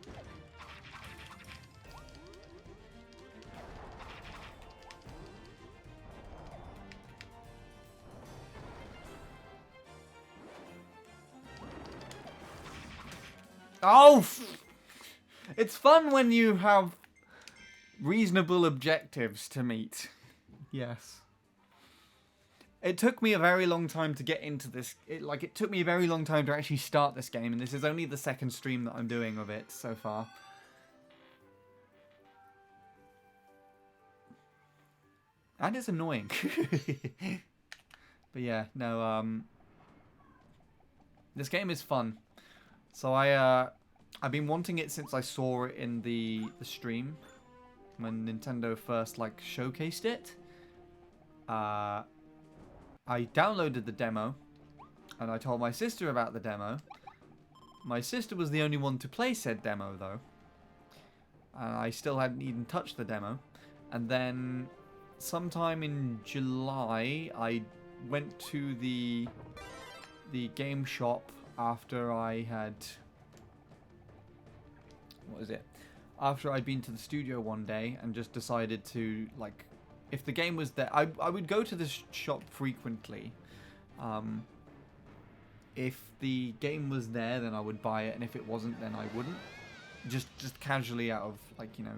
Oh! It's fun when you have reasonable objectives to meet. Yes. It took me a very long time to get into this. It took me a very long time to actually start this game, and this is only the second stream that I'm doing of it so far. And it's annoying. But yeah, no, this game is fun. So I've been wanting it since I saw it in the stream when Nintendo first showcased it. I downloaded the demo and I told my sister about the demo. My sister was the only one to play said demo though. And I still hadn't even touched the demo. And then sometime in July I went to the game shop after I had... What is it? After I'd been to the studio one day and just decided to, if the game was there... I would go to this shop frequently. If the game was there, then I would buy it, and if it wasn't, then I wouldn't. Just casually out of,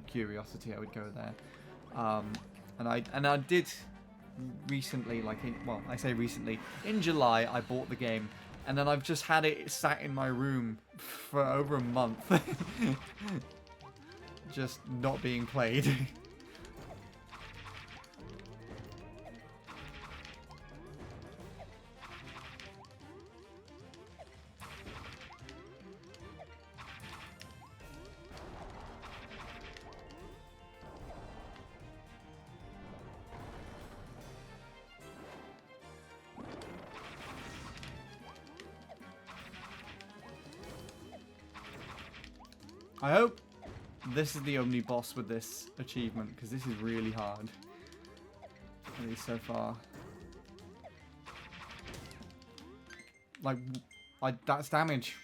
curiosity, I would go there. And I did recently, I say recently, in July, I bought the game. And then I've just had it sat in my room for over a month. Just not being played. I hope this is the only boss with this achievement, because this is really hard. At least so far. Like, that's damage.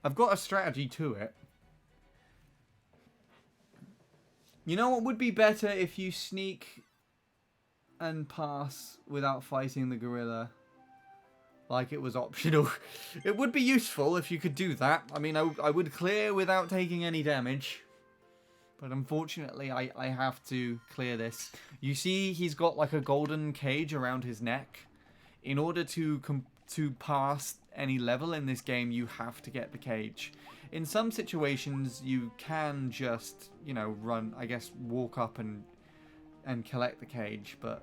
I've got a strategy to it. You know what would be better if you sneak and pass without fighting the gorilla? Like it was optional. It would be useful if you could do that. I mean, I would clear without taking any damage. But unfortunately, I have to clear this. You see, he's got like a golden cage around his neck. In order to pass any level in this game, you have to get the cage. In some situations, you can just, you know, run, I guess, walk up and collect the cage, but...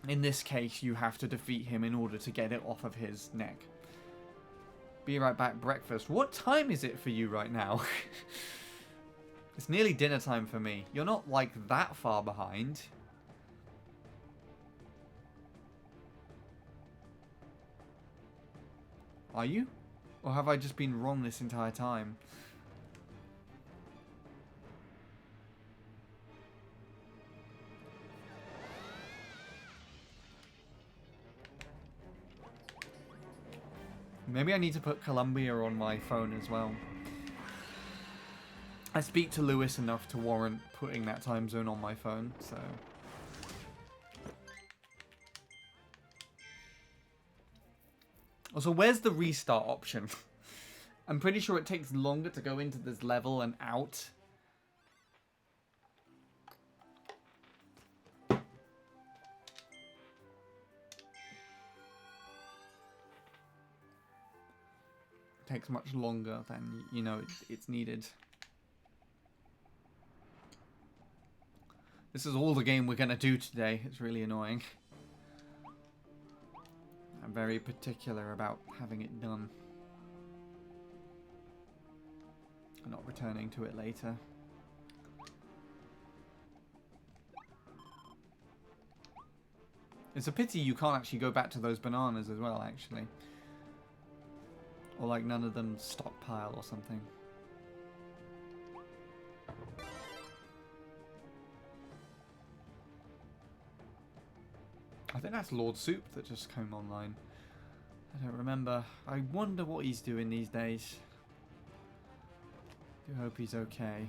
in this case, you have to defeat him in order to get it off of his neck. Be right back, breakfast. What time is it for you right now? It's nearly dinner time for me. You're not, like, that far behind. Are you? Or have I just been wrong this entire time? Maybe I need to put Columbia on my phone as well. I speak to Lewis enough to warrant putting that time zone on my phone, so... Also, where's the restart option? I'm pretty sure it takes longer to go into this level and out. Takes much longer than, you know, it's needed. This is all the game we're gonna do today. It's really annoying. I'm very particular about having it done. I'm not returning to it later. It's a pity you can't actually go back to those bananas as well, actually. Or like none of them stockpile or something. I think that's Lord Soup that just came online. I don't remember. I wonder what he's doing these days. I do hope he's okay.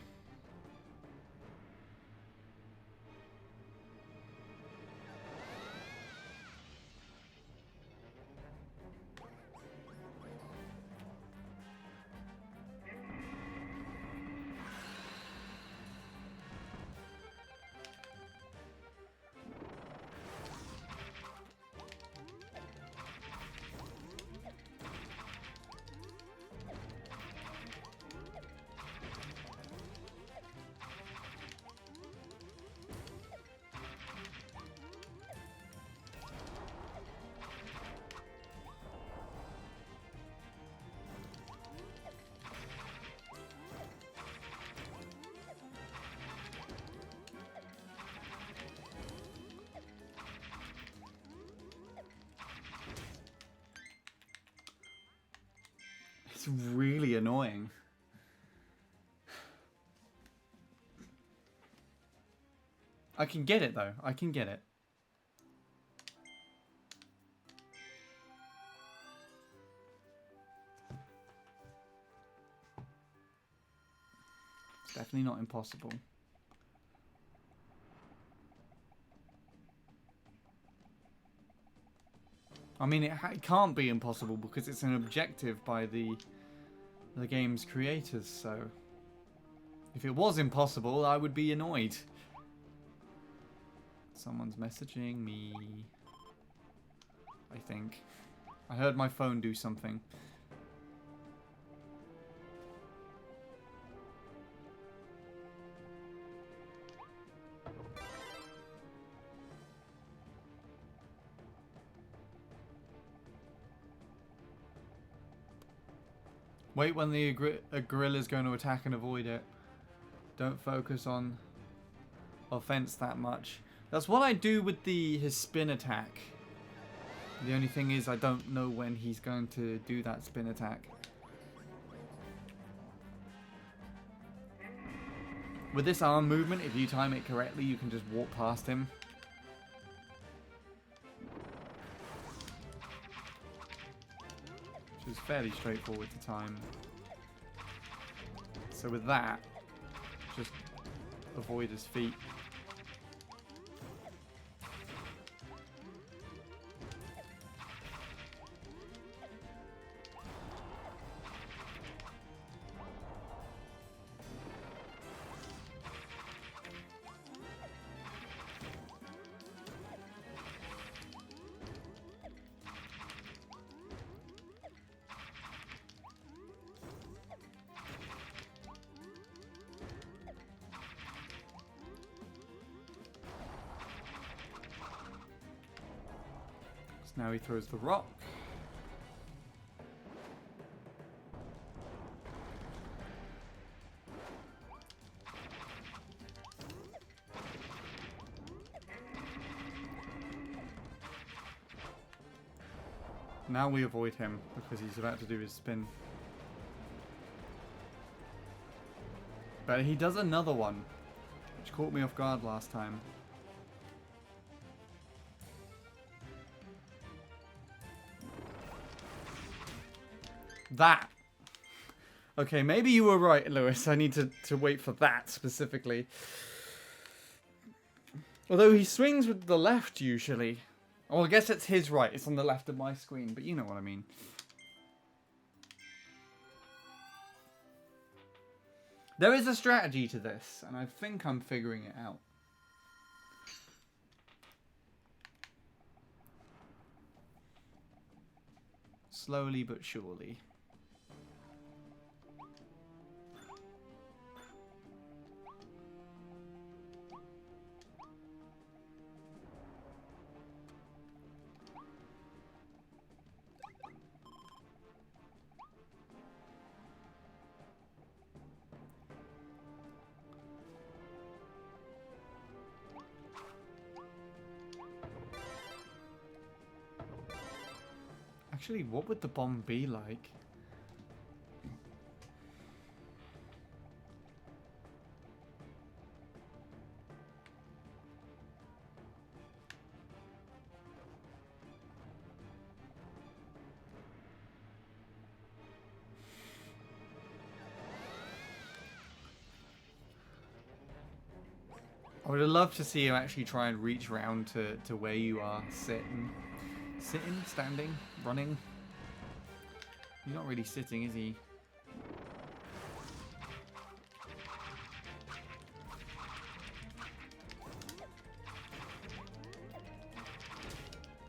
It's really annoying. I can get it though. I can get it. It's definitely not impossible. I mean, it can't be impossible because it's an objective by the game's creators, so... if it was impossible, I would be annoyed. Someone's messaging me. I think. I heard my phone do something. Wait when the gorilla's going to attack and avoid it. Don't focus on offense that much. That's what I do with his spin attack. The only thing is I don't know when he's going to do that spin attack. With this arm movement, if you time it correctly, you can just walk past him. Which is fairly straightforward to time. So with that, just avoid his feet. Now he throws the rock. Now we avoid him because he's about to do his spin. But he does another one, which caught me off guard last time. That. Okay, maybe you were right, Lewis. I need to wait for that specifically. Although he swings with the left usually. Oh, I guess it's his right. It's on the left of my screen, but you know what I mean. There is a strategy to this, and I think I'm figuring it out. Slowly but surely. Actually, what would the bomb be like? I would have loved to see him actually try and reach round to where you are sitting. Sitting, standing, running. He's not really sitting, is he?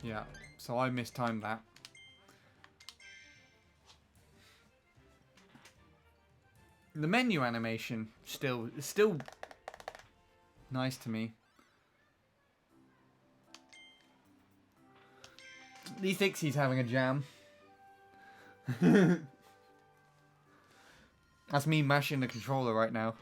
Yeah, so I mistimed that. The menu animation still nice to me. He thinks he's having a jam. That's me mashing the controller right now.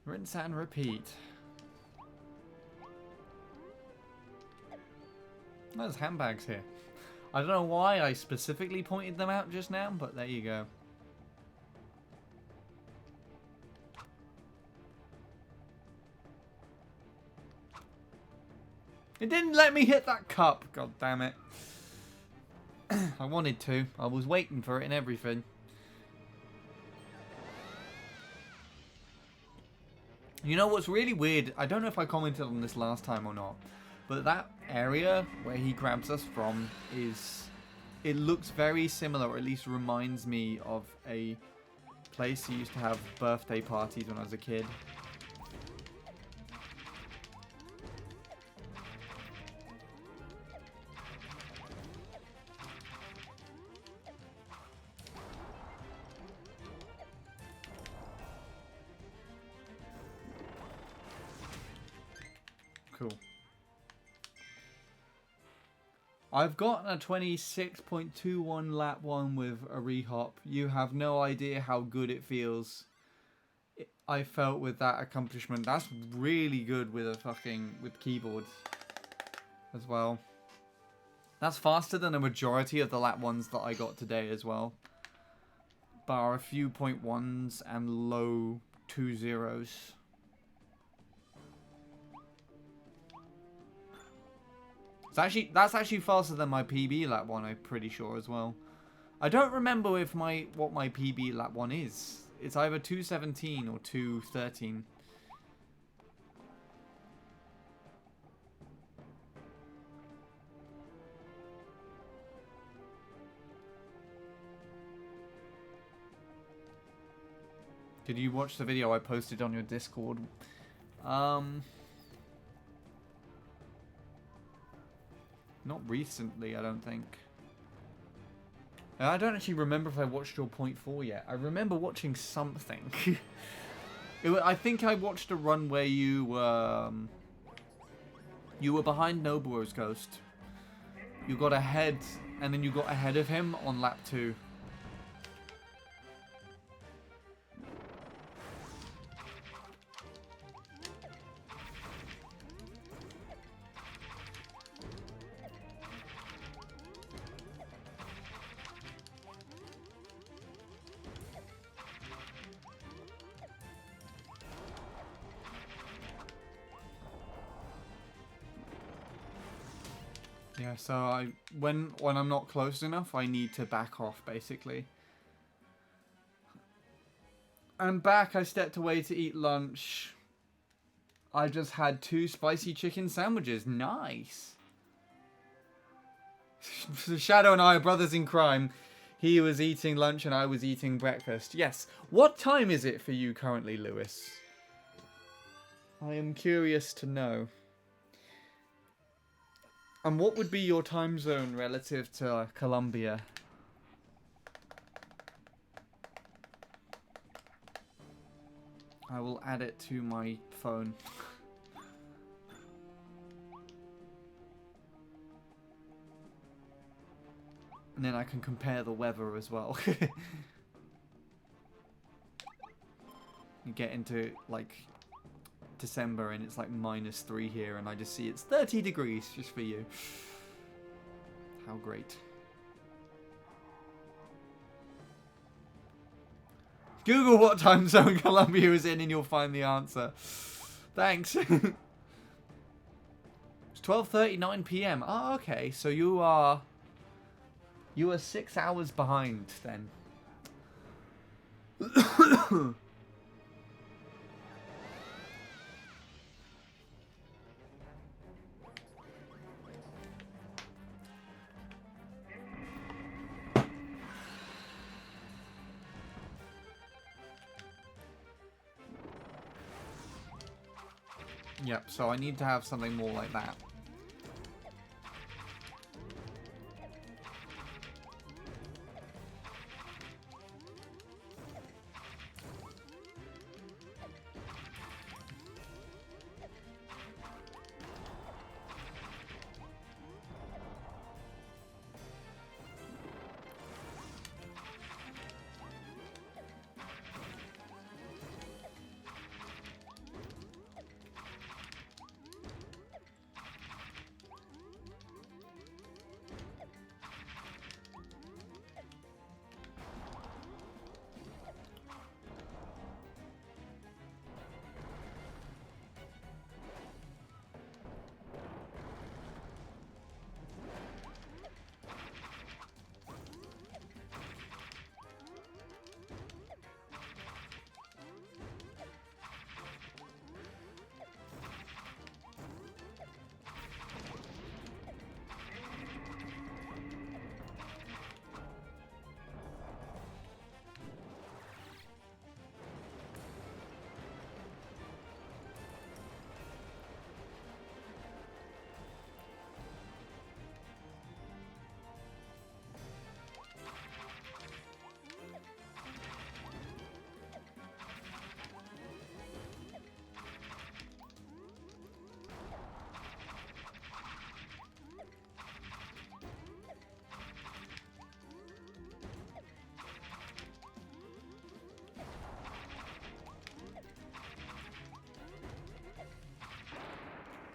Rinse and repeat. There's handbags here. I don't know why I specifically pointed them out just now, but there you go. It didn't let me hit that cup. God damn it. I wanted to. I was waiting for it and everything. You know what's really weird? I don't know if I commented on this last time or not, but that area where he grabs us from it looks very similar, or at least reminds me of a place he used to have birthday parties when I was a kid. Cool. I've gotten a 26.21 lap 1 with a rehop. You have no idea how good it feels. I felt with that accomplishment. That's really good with with keyboards as well. That's faster than a majority of the lap 1s that I got today as well. Bar a few 0.1s and low 2.0s. That's actually faster than my PB lap 1, I'm pretty sure as well. I don't remember what my PB lap 1 is. It's either 2:17 or 2:13. Did you watch the video I posted on your Discord? Not recently, I don't think. I don't actually remember if I watched your point 4 yet. I remember watching something. I think I watched a run where you were behind Nobuo's Ghost. You got ahead, and then you got ahead of him on lap 2. Yeah, so when I'm not close enough, I need to back off, basically. I'm back. I stepped away to eat lunch. I just had 2 spicy chicken sandwiches. Nice. Shadow and I are brothers in crime. He was eating lunch and I was eating breakfast. Yes. What time is it for you currently, Lewis? I am curious to know. And what would be your time zone relative to Colombia? I will add it to my phone. And then I can compare the weather as well. You get into, like, December and it's like -3 here and I just see it's 30 degrees just for you. How great. Google what time zone Colombia is in and you'll find the answer. Thanks. It's 12:39 p.m. Oh, okay. So you are 6 hours behind then. Yep, so I need to have something more like that.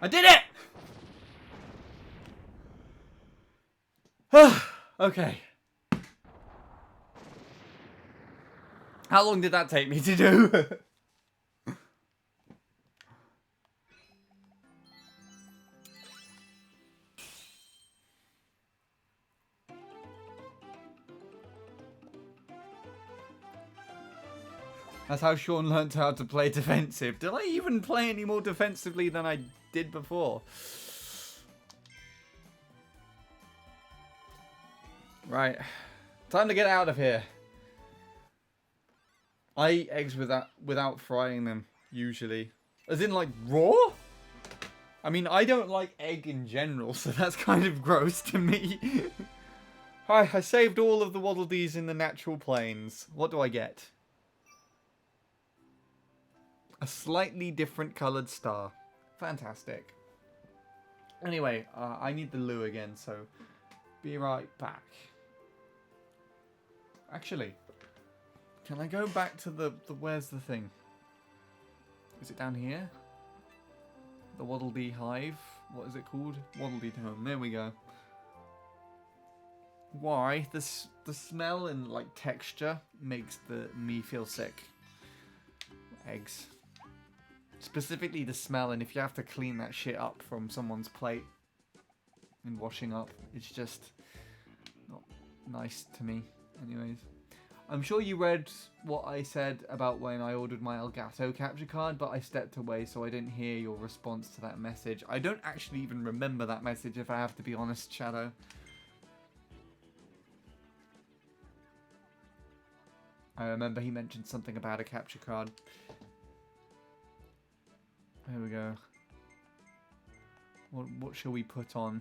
I did it! Okay. How long did that take me to do? That's how Sean learned how to play defensive. Did I even play any more defensively than I did before? Right. Time to get out of here. I eat eggs without frying them, usually. As in, like, raw? I mean, I don't like egg in general, so that's kind of gross to me. Hi, I saved all of the Waddle Dees in the natural plains. What do I get? A slightly different coloured star. Fantastic. Anyway, I need the loo again, so be right back. Actually, can I go back to the where's the thing? Is it down here? The Waddle Dee hive? What is it called? Waddle Dee home. There we go. Why? The smell and like texture makes me feel sick. Eggs. Specifically the smell, and if you have to clean that shit up from someone's plate and washing up, it's just not nice to me. Anyways. I'm sure you read what I said about when I ordered my Elgato capture card, but I stepped away, so I didn't hear your response to that message. I don't actually even remember that message, if I have to be honest, Shadow. I remember he mentioned something about a capture card. There we go. What shall we put on?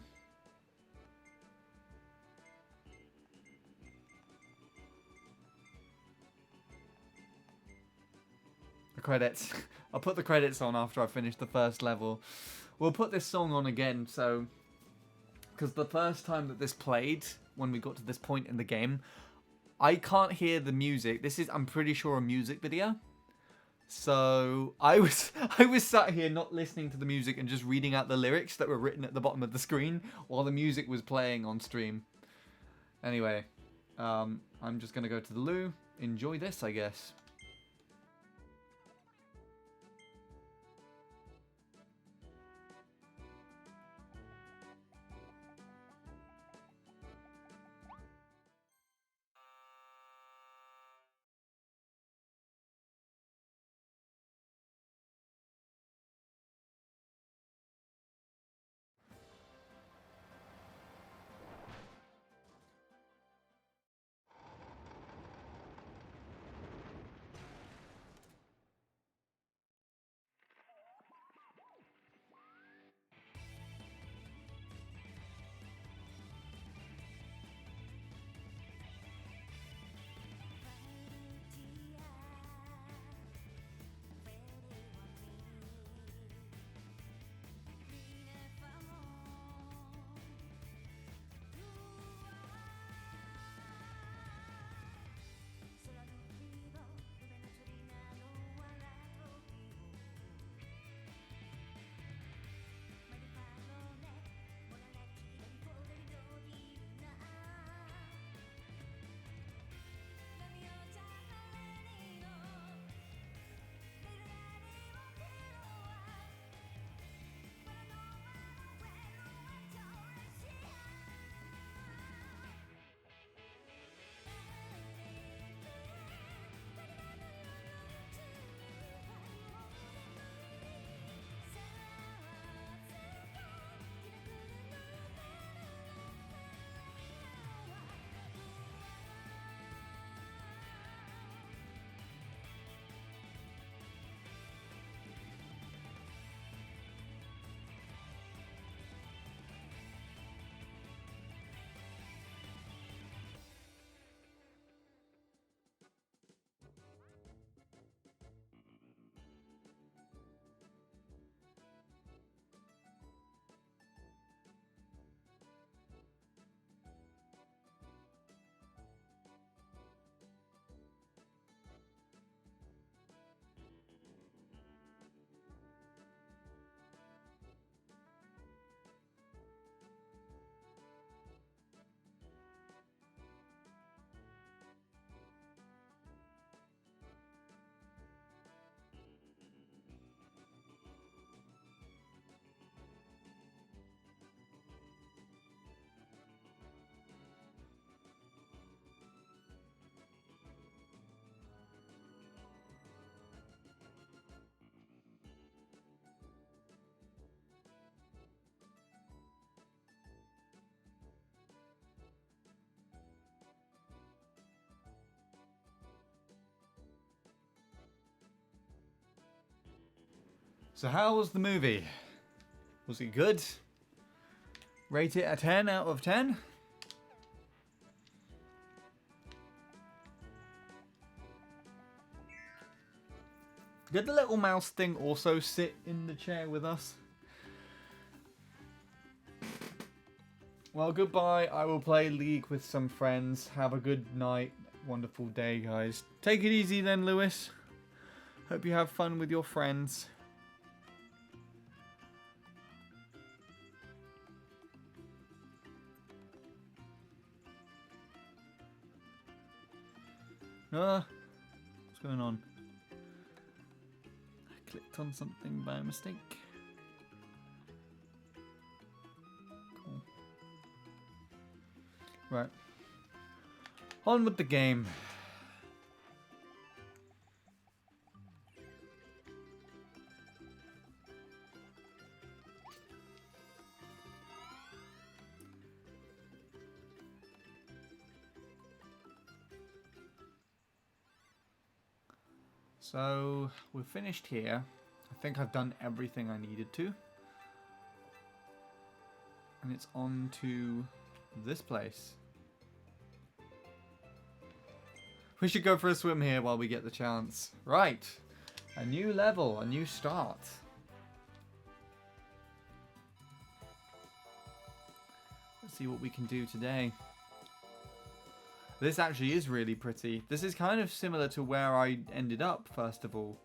Credits. I'll put the credits on after I finish the first level. We'll put this song on again, so... Because the first time that this played, when we got to this point in the game, I can't hear the music. This is, I'm pretty sure, a music video. So, I was sat here not listening to the music and just reading out the lyrics that were written at the bottom of the screen while the music was playing on stream. Anyway, I'm just going to go to the loo. Enjoy this, I guess. So how was the movie? Was it good? Rate it a 10 out of 10? Did the little mouse thing also sit in the chair with us? Well, goodbye. I will play League with some friends. Have a good night. Wonderful day, guys. Take it easy then, Lewis. Hope you have fun with your friends. What's going on? I clicked on something by mistake. Cool. Right. On with the game. So, we're finished here. I think I've done everything I needed to. And it's on to this place. We should go for a swim here while we get the chance. Right. A new level, a new start. Let's see what we can do today. This actually is really pretty. This is kind of similar to where I ended up, first of all.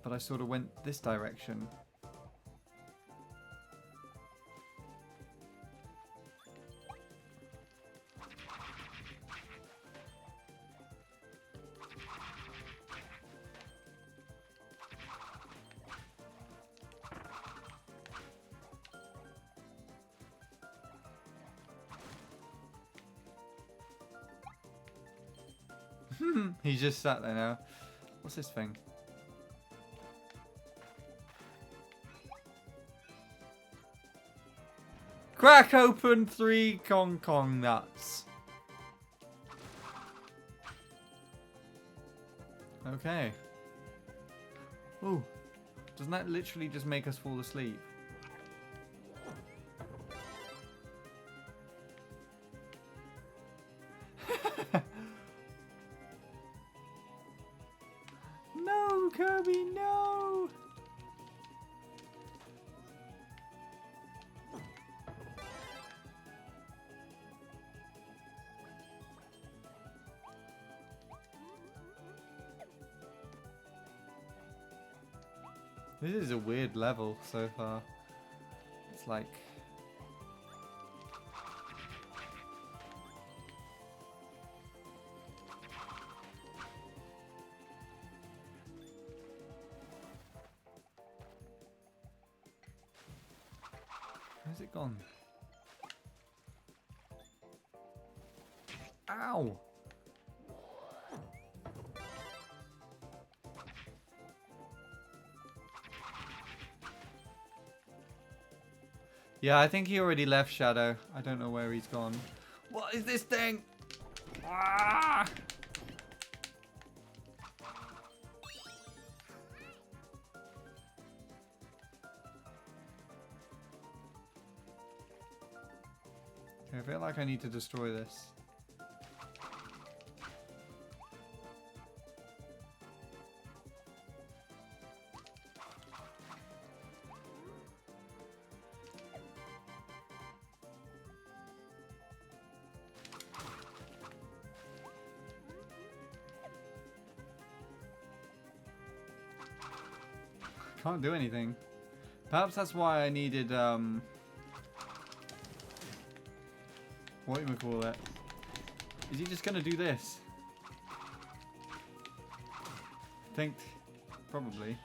But I sort of went this direction. He's just sat there now. What's this thing? Crack open 3 Kong Kong nuts. Okay. Ooh. Doesn't that literally just make us fall asleep? No, Kirby, no! This is a weird level so far. It's like... Where's it gone? Ow! Yeah, I think he already left Shadow. I don't know where he's gone. What is this thing? Ah! Okay, I feel like I need to destroy this. Can't do anything. Perhaps that's why I needed, what do we call it? Is he just gonna do this? I think, probably.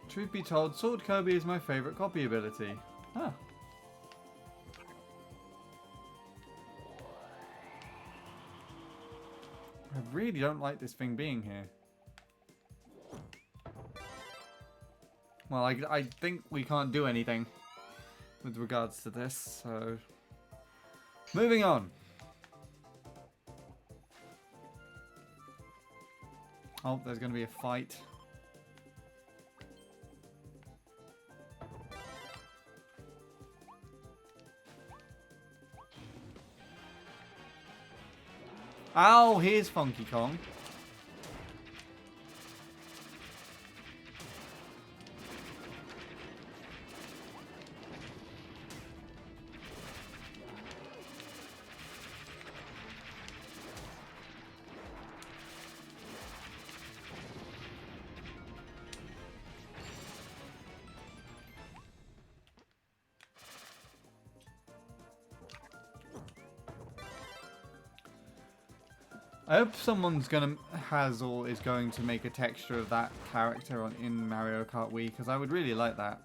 Truth be told, Sword Kirby is my favourite copy ability. Huh. I really don't like this thing being here. Well, I think we can't do anything with regards to this, so... Moving on. Oh, there's going to be a fight. Ow, here's Funky Kong. I hope someone's is going to make a texture of that character in Mario Kart Wii, because I would really like that.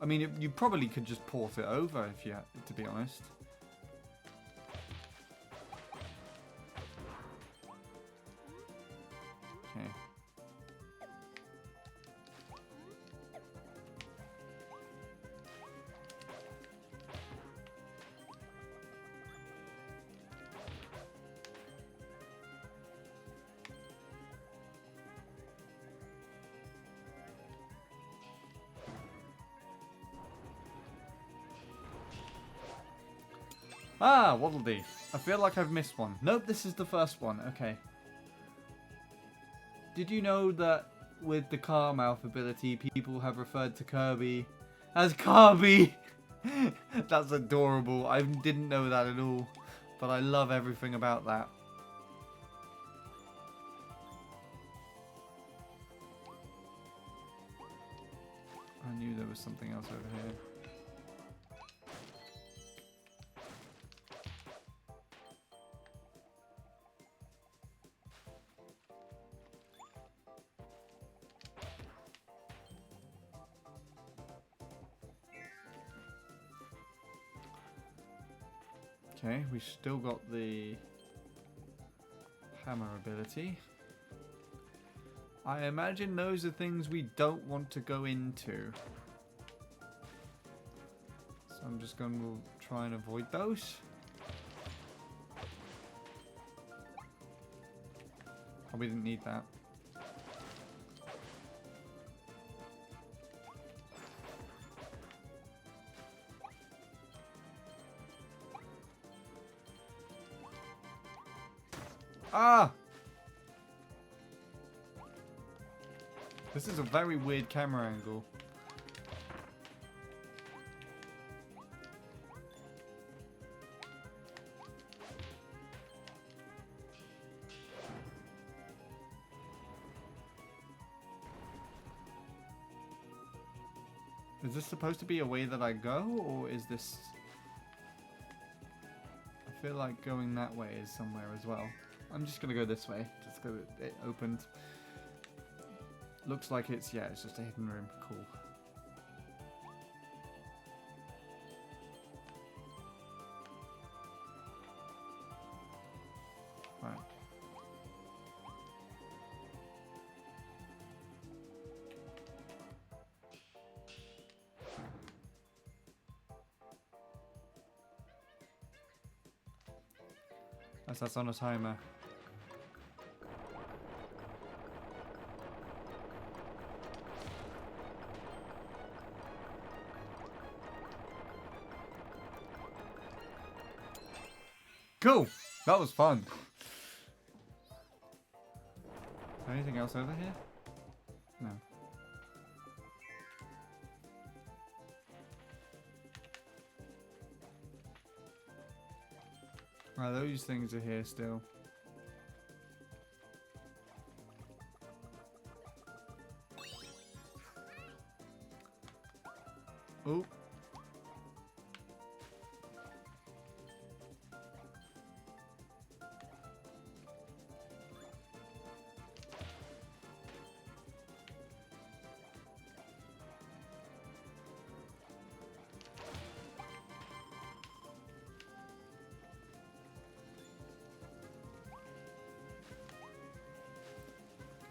I mean, you probably could just port it over if you had, to be honest. Okay. Ah, Waddle Dee. I feel like I've missed one. Nope, this is the first one. Okay. Did you know that with the car mouth ability, people have referred to Kirby as Kirby? That's adorable. I didn't know that at all, but I love everything about that. I knew there was something else over here. Okay, we still got the hammer ability. I imagine those are things we don't want to go into. So I'm just going to try and avoid those. Oh, we didn't need that. Ah! This is a very weird camera angle. Is this supposed to be a way that I go, or is this... I feel like going that way is somewhere as well. I'm just gonna go this way, just because it opened. Looks like it's, yeah, it's just a hidden room. Cool. Right. That's on a timer. Cool! That was fun. Is there anything else over here? No. Right, those things are here still. Oh.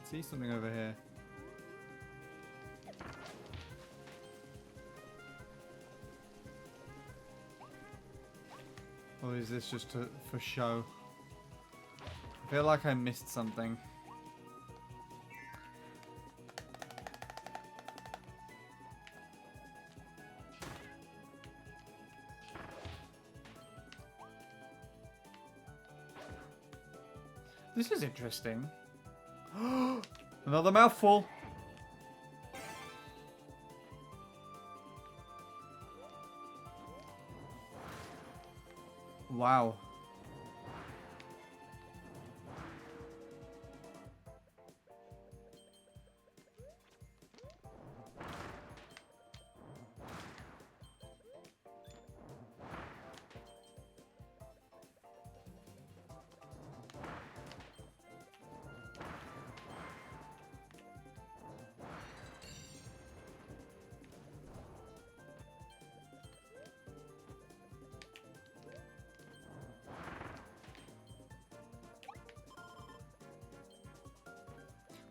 See something over here. Or is this just for show? I feel like I missed something. This is interesting. Another mouthful. Wow.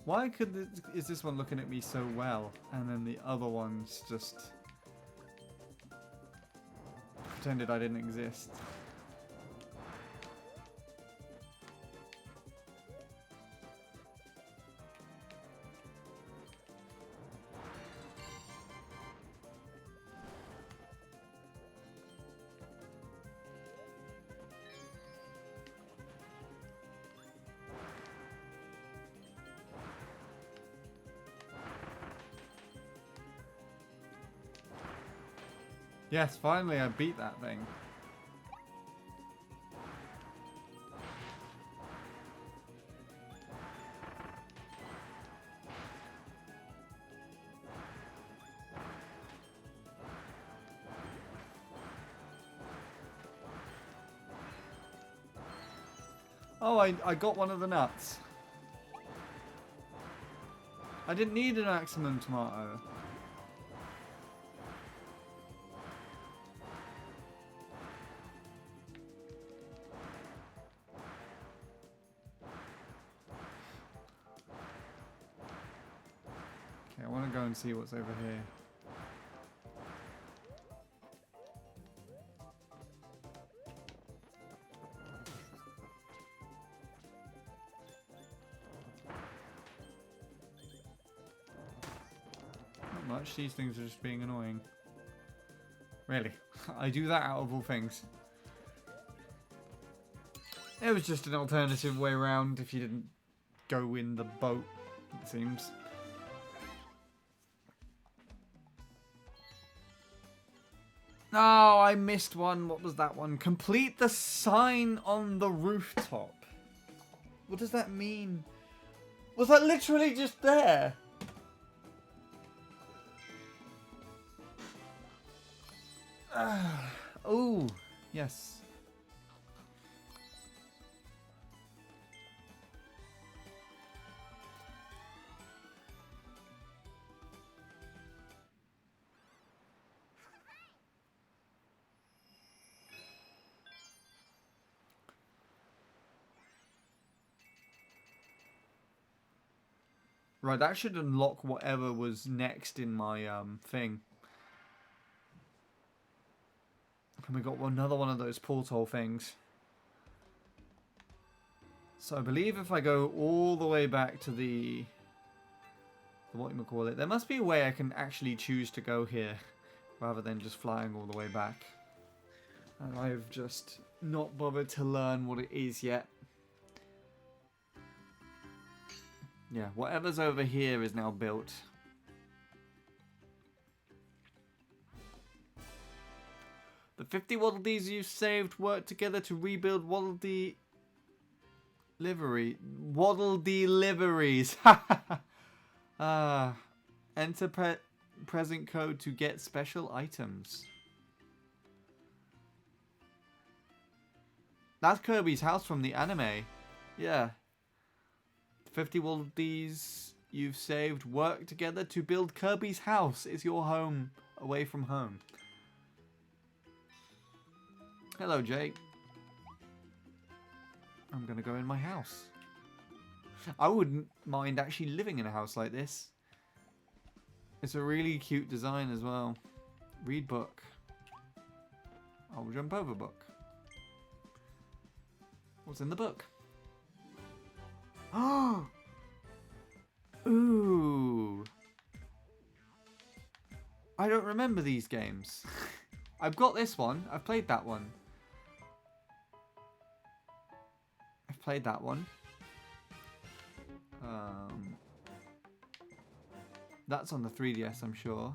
Why is this one looking at me so well, and then the other one's just pretended I didn't exist? Yes, finally I beat that thing. Oh, I got one of the nuts. I didn't need an maximum tomato. Okay, I want to go and see what's over here. Not much, these things are just being annoying. Really, I do that out of all things. It was just an alternative way around if you didn't go in the boat, it seems. Oh, I missed one. What was that one? Complete the sign on the rooftop. What does that mean? Was that literally just there? Oh, yes. Right, that should unlock whatever was next in my thing. And we got another one of those porthole things. So I believe if I go all the way back to the whatchamacallit, there must be a way I can actually choose to go here rather than just flying all the way back. And I've just not bothered to learn what it is yet. Yeah, whatever's over here is now built. The 50 Waddle Dees you've saved work together to rebuild Waddle Dee livery. Waddle Dee liveries. Enter present code to get special items. That's Kirby's house from the anime. Yeah. 50 Waddle Dees you've saved work together to build Kirby's house. It's your home away from home. Hello, Jake. I'm gonna go in my house. I wouldn't mind actually living in a house like this. It's a really cute design as well. Read book. I'll jump over book. What's in the book? Oh! Ooh! I don't remember these games. I've got this one. I've played that one. I've played that one. That's on the 3DS, I'm sure.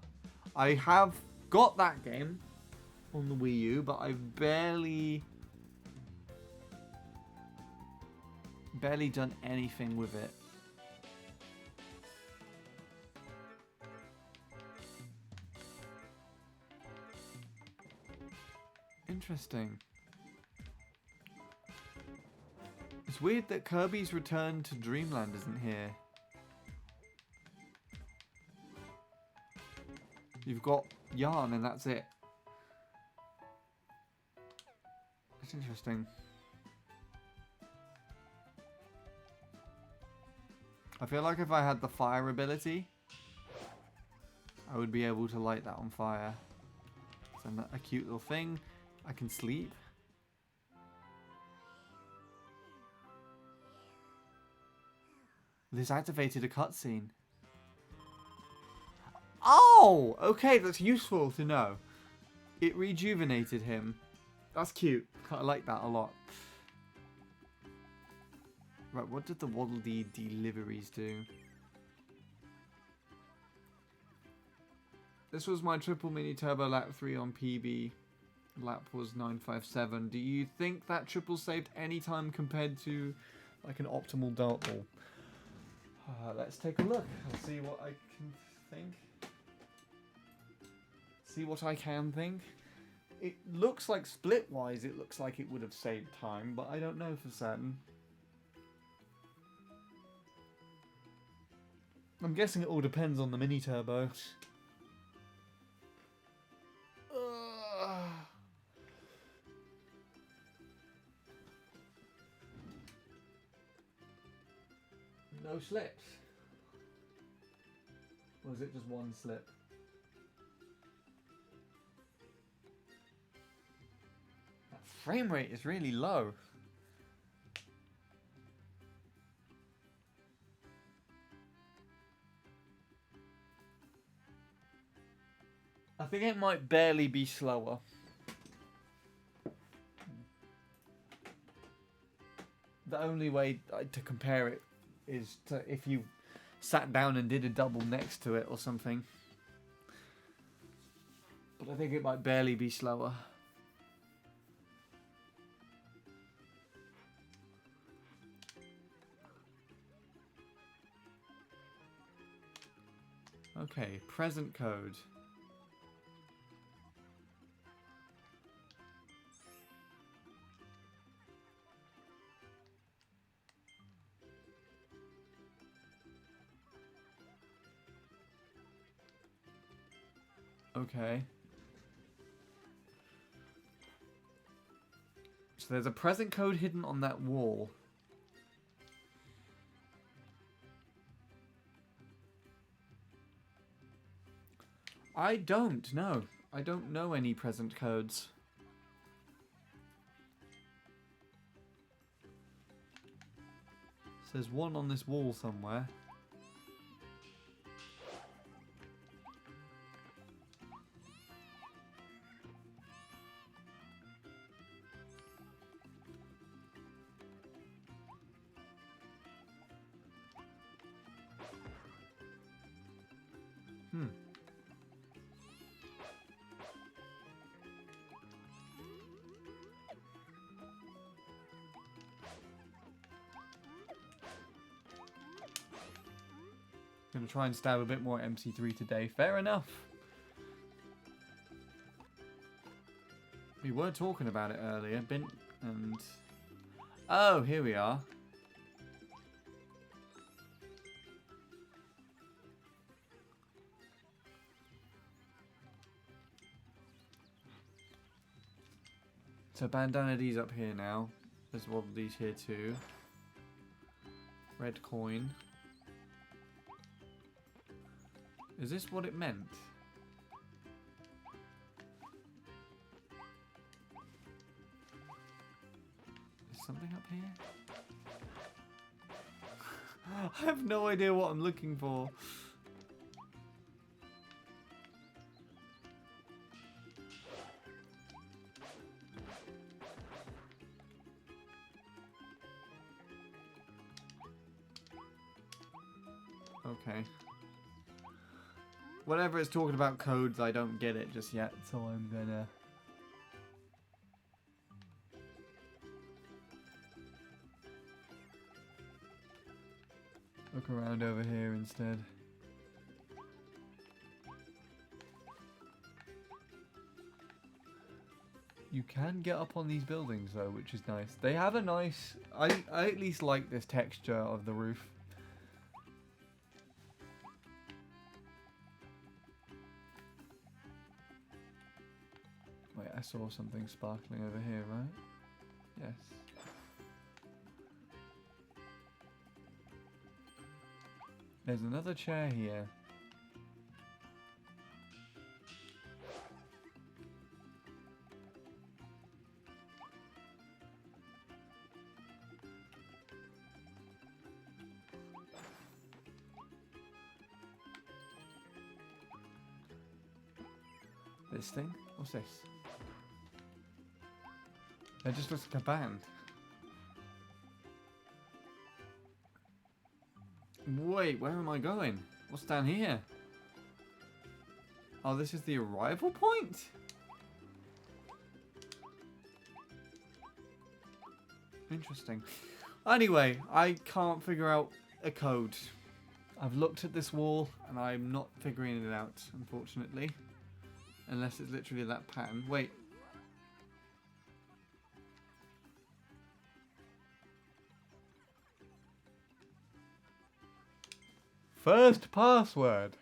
I have got that game on the Wii U, but I've barely done anything with it. Interesting. It's weird that Kirby's Return to Dreamland isn't here. You've got Yarn and that's it. That's interesting. I feel like if I had the fire ability, I would be able to light that on fire. It's a cute little thing. I can sleep. This activated a cutscene. Oh! Okay, that's useful to know. It rejuvenated him. That's cute. I like that a lot. Right, what did the Waddle Dee deliveries do? This was my triple mini turbo lap 3 on PB. Lap was 957. Do you think that triple saved any time compared to like an optimal dart ball? Let's take a look. I'll see what I can think. See what I can think. It looks like split-wise, it looks like it would have saved time, but I don't know for certain. I'm guessing it all depends on the mini turbo. No slips. Or is it just one slip? That frame rate is really low. I think it might barely be slower. The only way to compare it is to if you sat down and did a double next to it or something. But I think it might barely be slower. Okay, present code. Okay. So there's a present code hidden on that wall. I don't know. I don't know any present codes. So there's one on this wall somewhere. Gonna try and stab a bit more MC3 today. Fair enough. We were talking about it earlier, Bint and... Oh, here we are. So Bandana D's up here now. There's one of these here too. Red coin. Is this what it meant? something up here? I have no idea what I'm looking for. Okay. Whenever it's talking about codes, I don't get it just yet, so I'm gonna... look around over here instead. You can get up on these buildings though, which is nice. They have a nice... I at least like this texture of the roof. Wait, I saw something sparkling over here, right? Yes. There's another chair here. This thing? What's this? It just looks like a band. Wait, where am I going? What's down here? Oh, this is the arrival point? Interesting. Anyway, I can't figure out a code. I've looked at this wall and I'm not figuring it out, unfortunately. Unless it's literally that pattern. Wait. First password.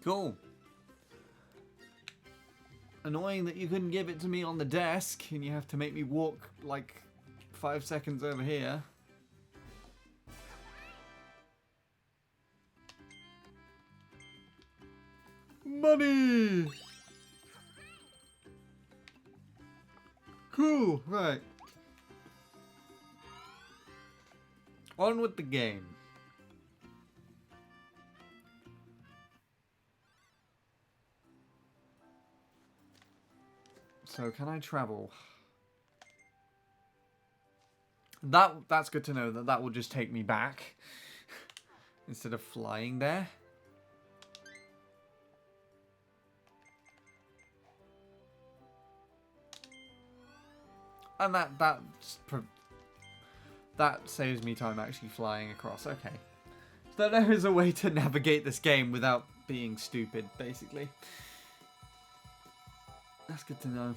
Cool. Annoying that you couldn't give it to me on the desk and you have to make me walk like 5 seconds over here. Money! Cool, right. On with the game. So can I travel? That's good to know that will just take me back instead of flying there. And that saves me time actually flying across. Okay. So there is a way to navigate this game without being stupid, basically. That's good to know.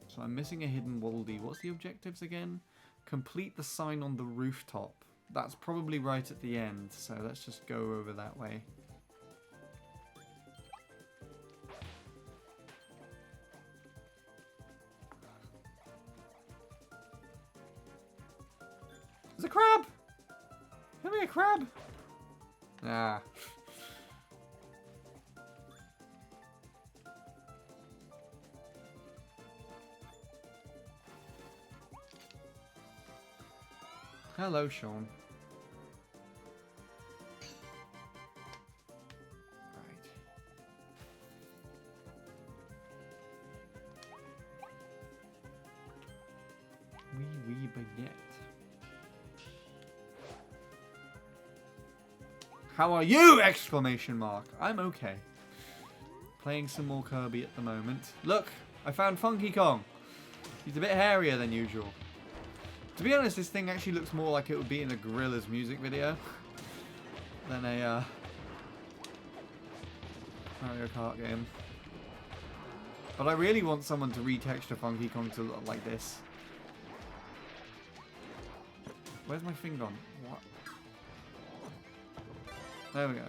So I'm missing a hidden Waldy. What's the objectives again? Complete the sign on the rooftop. That's probably right at the end, so let's just go over that way. There's a crab! Give me a crab! Ah. Hello, Sean. Right. Wee baguette. How are you? Exclamation mark. I'm okay. Playing some more Kirby at the moment. Look, I found Funky Kong. He's a bit hairier than usual. To be honest, this thing actually looks more like it would be in a Gorillaz music video than a Mario Kart game. But I really want someone to retexture Funky Kong to look like this. Where's my thing gone? What? There we go.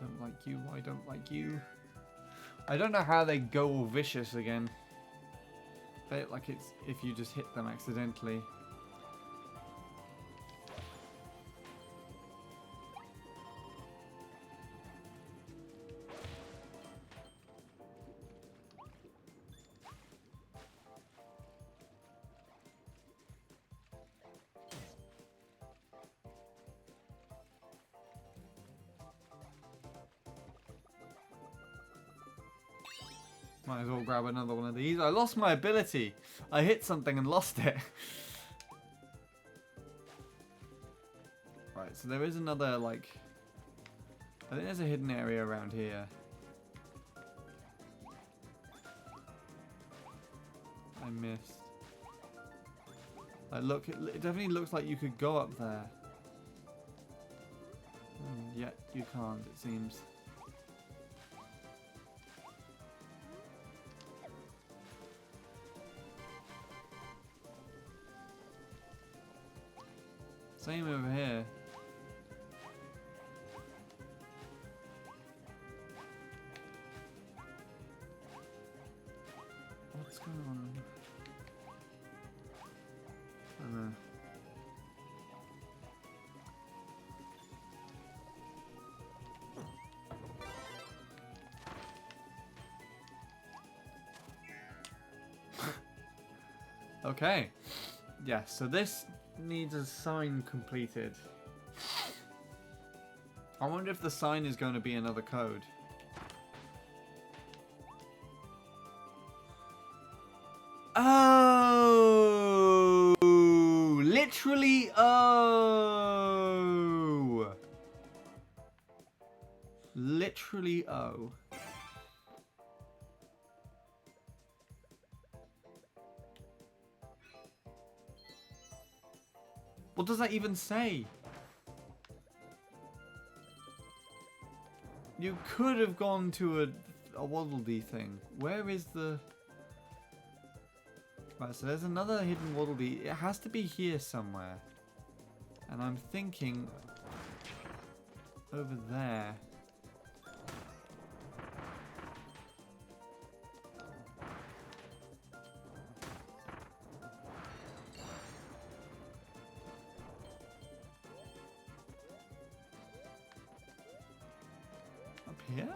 Don't like you, I don't like you. I don't know how they go all vicious again. But like it's if you just hit them accidentally. Might as well grab another one of these. I lost my ability. I hit something and lost it. Right, so there is another, like... I think there's a hidden area around here. I missed. Like, look, it definitely looks like you could go up there. Yet you can't, it seems. Same over here. What's going on? I don't know. Okay. Yeah, so this needs a sign completed. I wonder if the sign is going to be another code. Oh! Literally, oh! Literally, oh. What does that even say? You could have gone to a Waddle Dee thing. Where is the... Right, so there's another hidden Waddle Dee. It has to be here somewhere. And I'm thinking... over there. Here?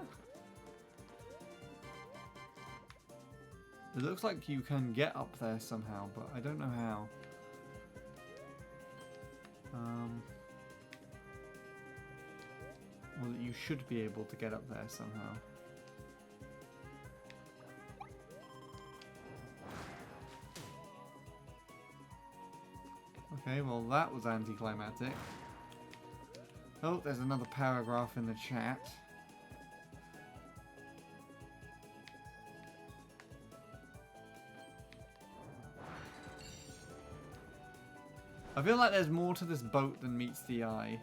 It looks like you can get up there somehow, but I don't know how. Well, you should be able to get up there somehow. Okay, well that was anticlimactic. Oh, there's another paragraph in the chat. I feel like there's more to this boat than meets the eye.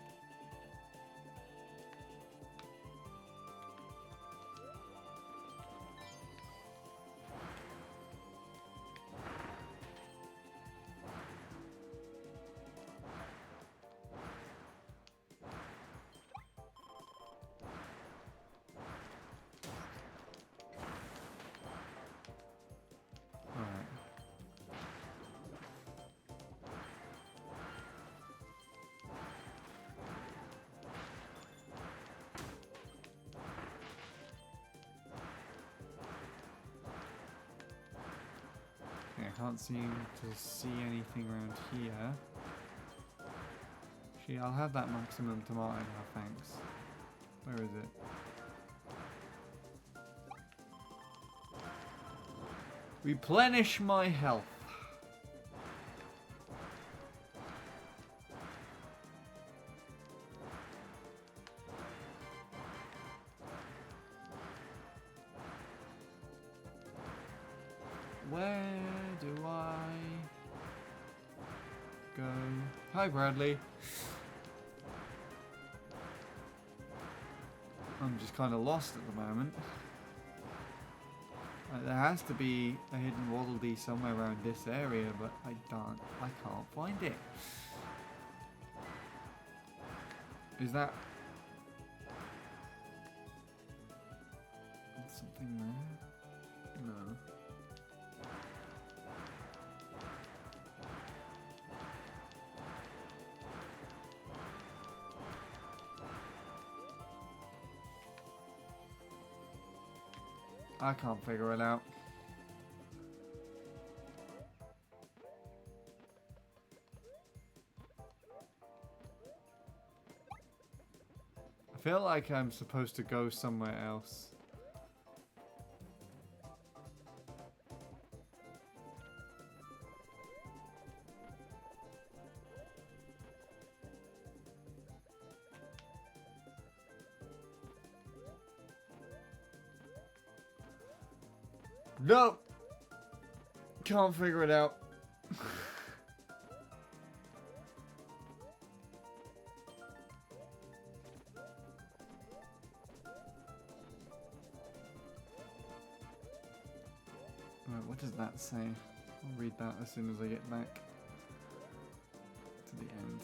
can't seem to see anything around here. Actually, I'll have that maximum tomato now, thanks. Where is it? Replenish my health. Where do I go? Hi, Bradley. I'm just kind of lost at the moment. There has to be a hidden Waddle Dee somewhere around this area, but I can't find it. Is that something there? No. I can't figure it out. I feel like I'm supposed to go somewhere else. No! Can't figure it out. Right, what does that say? I'll read that as soon as I get back to the end.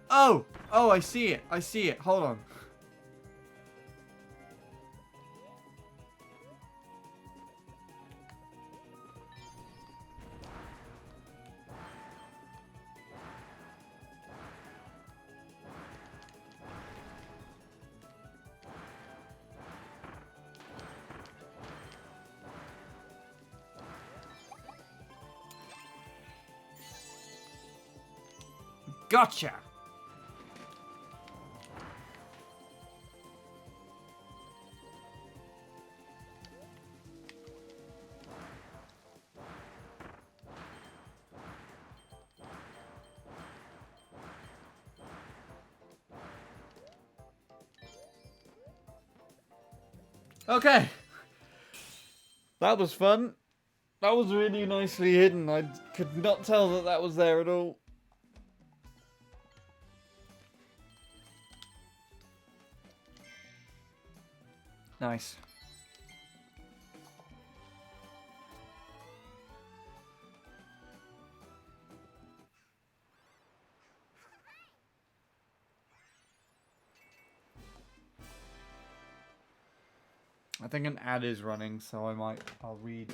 Oh! Oh, I see it. I see it. Hold on. Gotcha! Okay. That was fun. That was really nicely hidden. I could not tell that that was there at all. Nice. I think an ad is running, so I'll read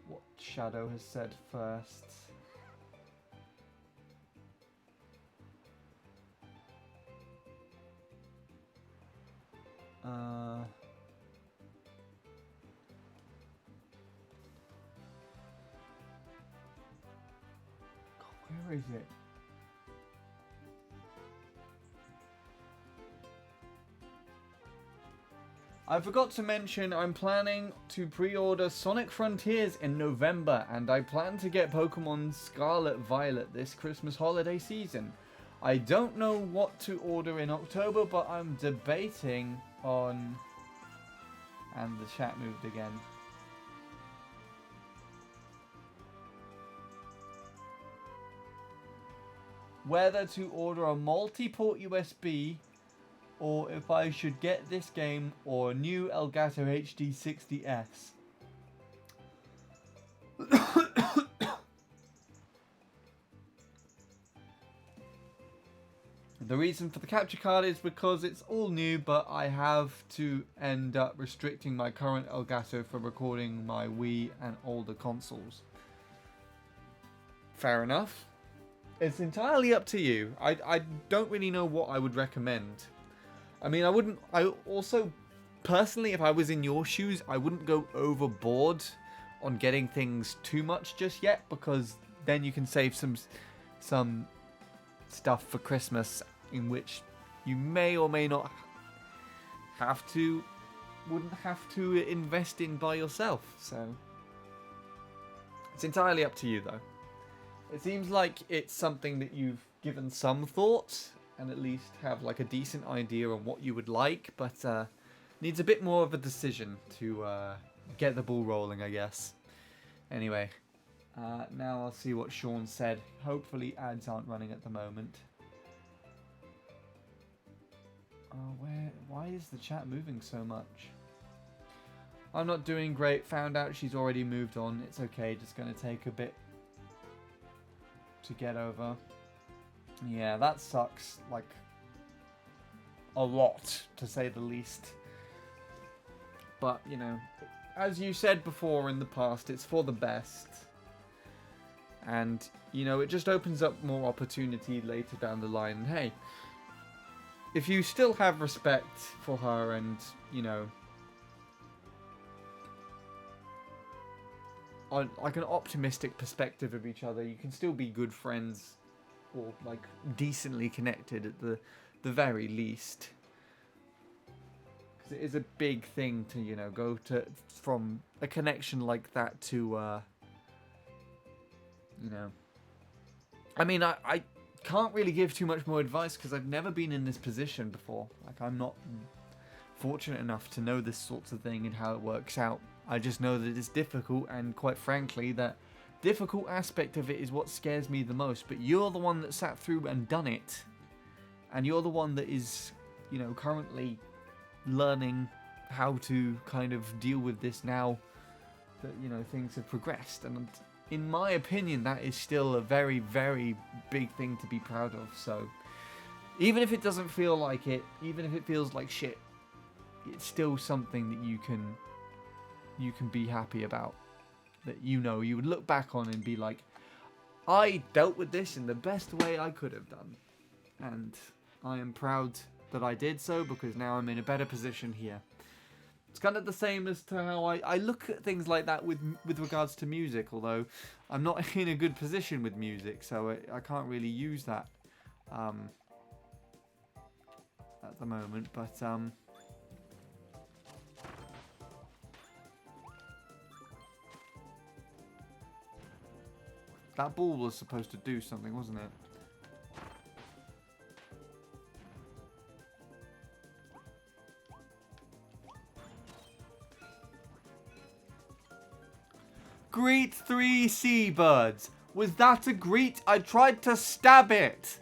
what Shadow has said first. Where is it? I forgot to mention I'm planning to pre-order Sonic Frontiers in November, and I plan to get Pokemon Scarlet Violet this Christmas holiday season. I don't know what to order in October, but I'm debating on... And the chat moved again. Whether to order a multi-port USB, or if I should get this game or a new Elgato HD 60S. The reason for the capture card is because it's all new, but I have to end up restricting my current Elgato for recording my Wii and older consoles. fair enough. It's entirely up to you. I don't really know what I would recommend. I mean, I also, personally, if I was in your shoes, I wouldn't go overboard on getting things too much just yet, because then you can save some stuff for Christmas, in which you may or may not wouldn't have to invest in by yourself. So it's entirely up to you, though. It seems like it's something that you've given some thought and at least have like a decent idea on what you would like, but needs a bit more of a decision to get the ball rolling, I guess. Anyway, now I'll see what Sean said. Hopefully ads aren't running at the moment. Why is the chat moving so much? I'm not doing great. Found out she's already moved on. It's okay, just gonna take a bit to get over. Yeah, that sucks, like, a lot, to say the least. But, you know, as you said before in the past, it's for the best. And, you know, it just opens up more opportunity later down the line. And hey, if you still have respect for her and, you know, on like an optimistic perspective of each other, you can still be good friends, or like decently connected at the very least. Because it is a big thing to, you know, go to from a connection like that to, you know. I mean, I can't really give too much more advice because I've never been in this position before. Like, I'm not fortunate enough to know this sort of thing and how it works out. I just know that it's difficult, and quite frankly, that difficult aspect of it is what scares me the most. But you're the one that sat through and done it, and you're the one that is, you know, currently learning how to kind of deal with this now that, you know, things have progressed. And in my opinion, that is still a very, very big thing to be proud of. So even if it doesn't feel like it, even if it feels like shit, it's still something that you can be happy about. That, you know, you would look back on and be like, I dealt with this in the best way I could have done. And I am proud that I did so, because now I'm in a better position here. It's kind of the same as to how I look at things like that with regards to music, although I'm not in a good position with music, so I can't really use that at the moment. But that ball was supposed to do something, wasn't it? Greet 3 seabirds. Was that a greet? I tried to stab it.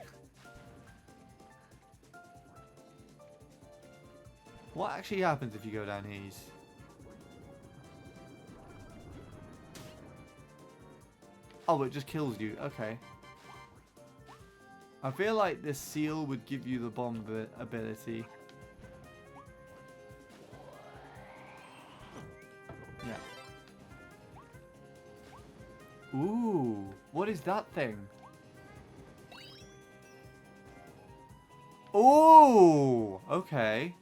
What actually happens if you go down here? Oh, it just kills you. Okay. I feel like this seal would give you the bomb ability. Yeah. Ooh, what is that thing? Ooh, okay.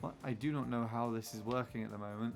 What? I do not know how this is working at the moment.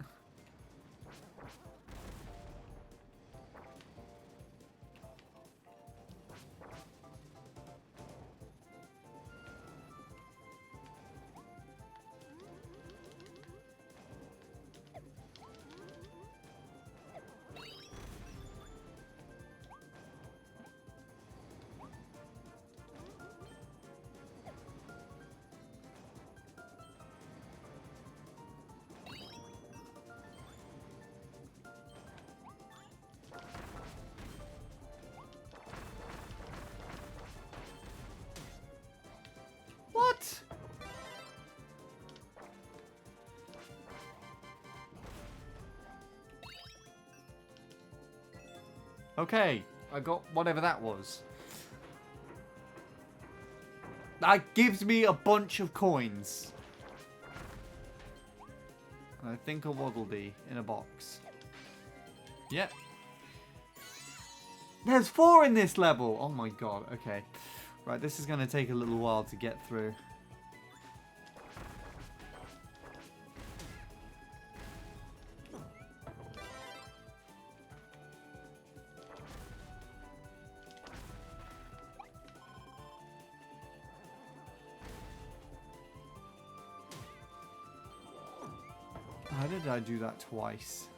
Okay, I got whatever that was. That gives me a bunch of coins. And I think a Waddle Dee in a box. Yep. There's 4 in this level! Oh my god, okay. Right, this is going to take a little while to get through. How did I do that twice?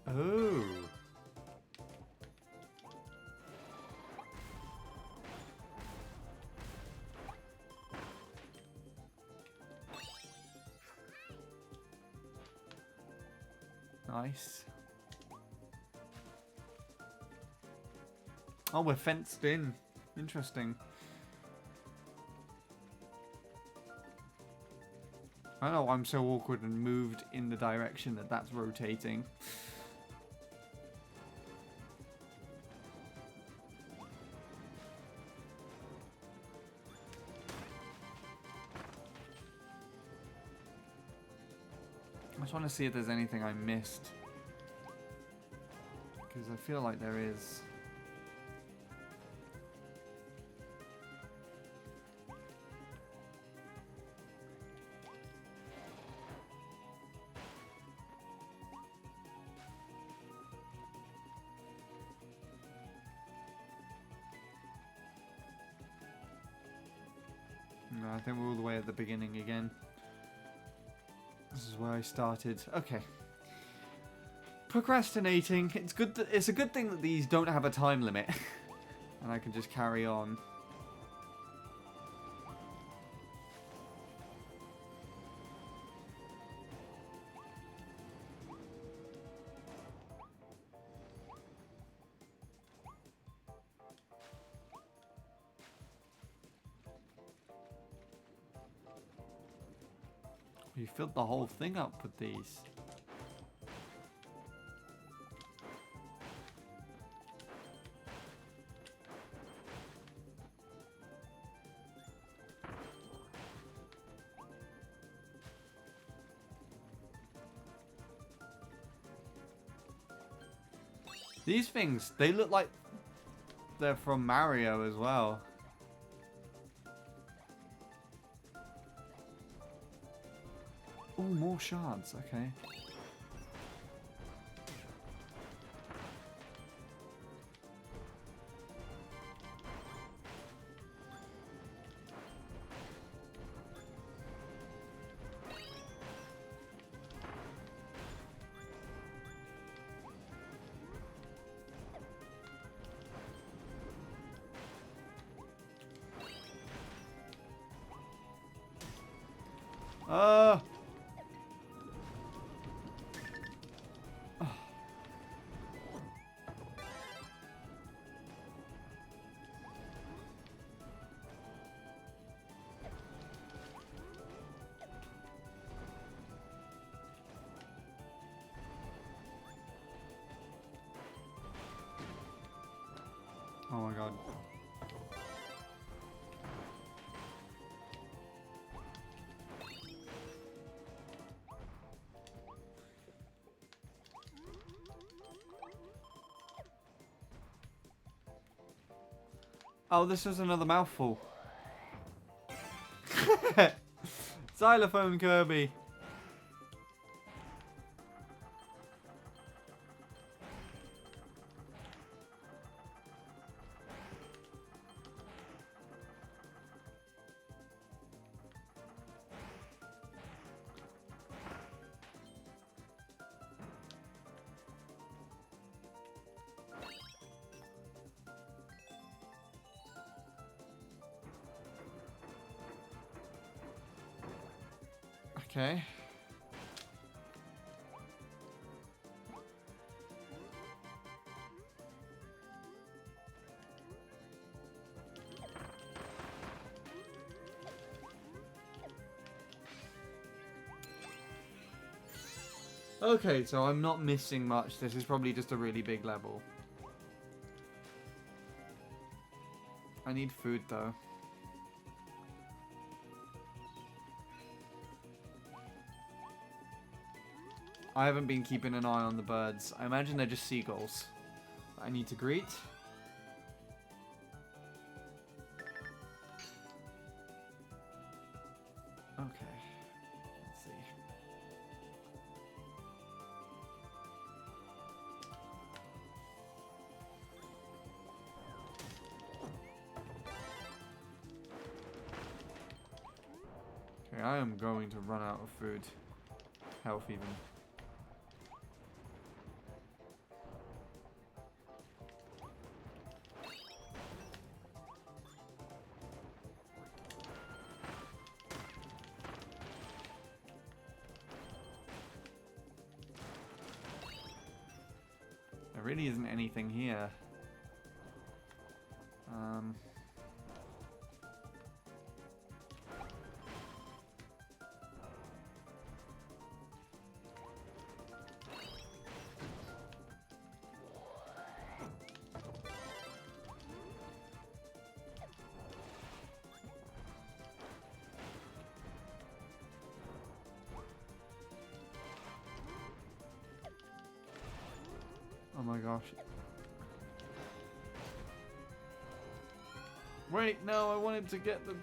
Oh. Nice. Oh, we're fenced in. Interesting. I know I'm so awkward and moved in the direction that that's rotating. I just want to see if there's anything I missed. Because I feel like there is. No, I think we're all the way at the beginning again. This is where I started. Okay. Procrastinating. It's good. It's a good thing that these don't have a time limit, and I can just carry on. You filled the whole thing up with these. These things, they look like they're from Mario as well. Oh, more shards, okay. Uh Oh my god. Oh, this is another mouthful. Xylophone Kirby. Okay. Okay, so I'm not missing much. This is probably just a really big level. I need food, though. I haven't been keeping an eye on the birds. I imagine they're just seagulls I need to greet. Okay. Let's see. Okay, I am going to run out of food. Health even. There really isn't anything here. Oh my gosh. Wait, no, I wanted to get the...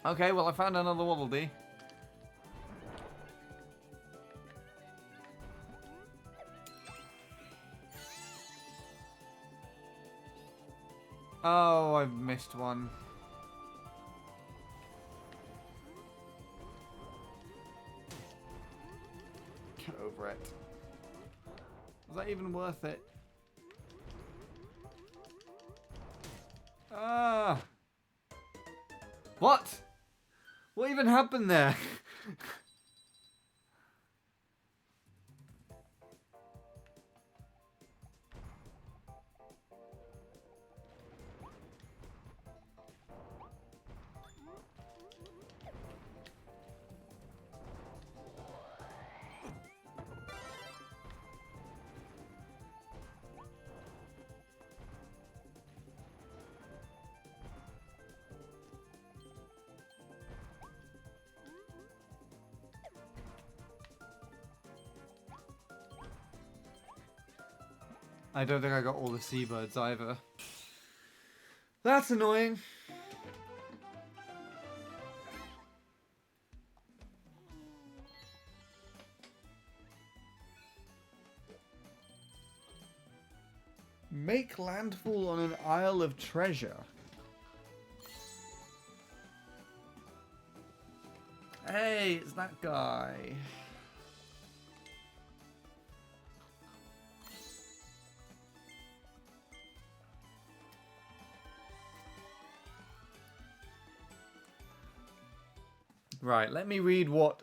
Okay, well I found another Waddle Dee. Oh, I've missed one. Get over it. Was that even worth it? Ah! What? What even happened there? I don't think I got all the seabirds either. That's annoying. Make landfall on an Isle of Treasure. Hey, it's that guy. Right, let me read what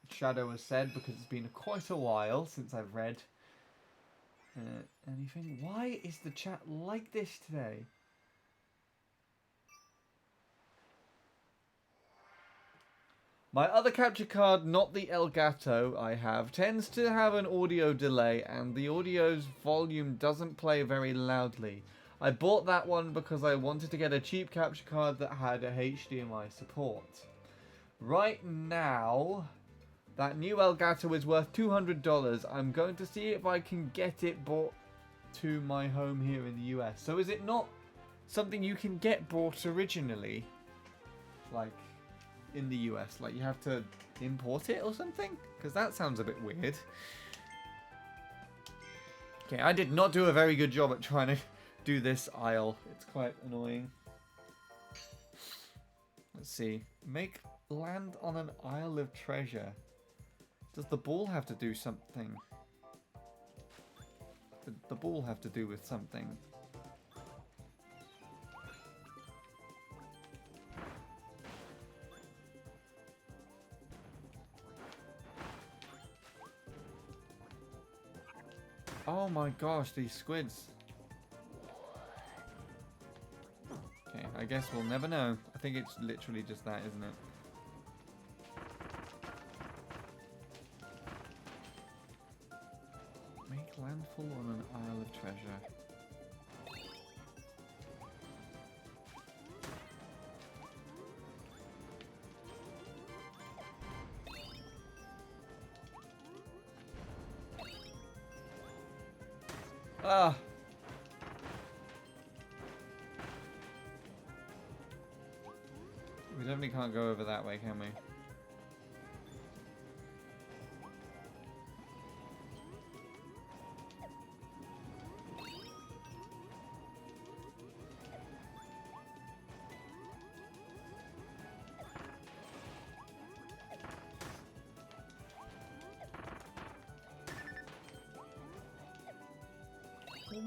Shadow has said, because it's been quite a while since I've read anything. Why is the chat like this today? My other capture card, not the Elgato I have, tends to have an audio delay, and the audio's volume doesn't play very loudly. I bought that one because I wanted to get a cheap capture card that had a HDMI support. Right now, that new Elgato is worth $200. I'm going to see if I can get it brought to my home here in the US. So is it not something you can get brought originally? Like, in the US? Like, you have to import it or something? Because that sounds a bit weird. Okay, I did not do a very good job at trying to do this aisle. It's quite annoying. Let's see. Make land on an Isle of Treasure. Does the ball have to do something? The ball have to do with something? Oh my gosh, these squids. Okay, I guess we'll never know. I think it's literally just that, isn't it? Make landfall on an Isle of Treasure. Ah! We definitely can't go over that way, can we?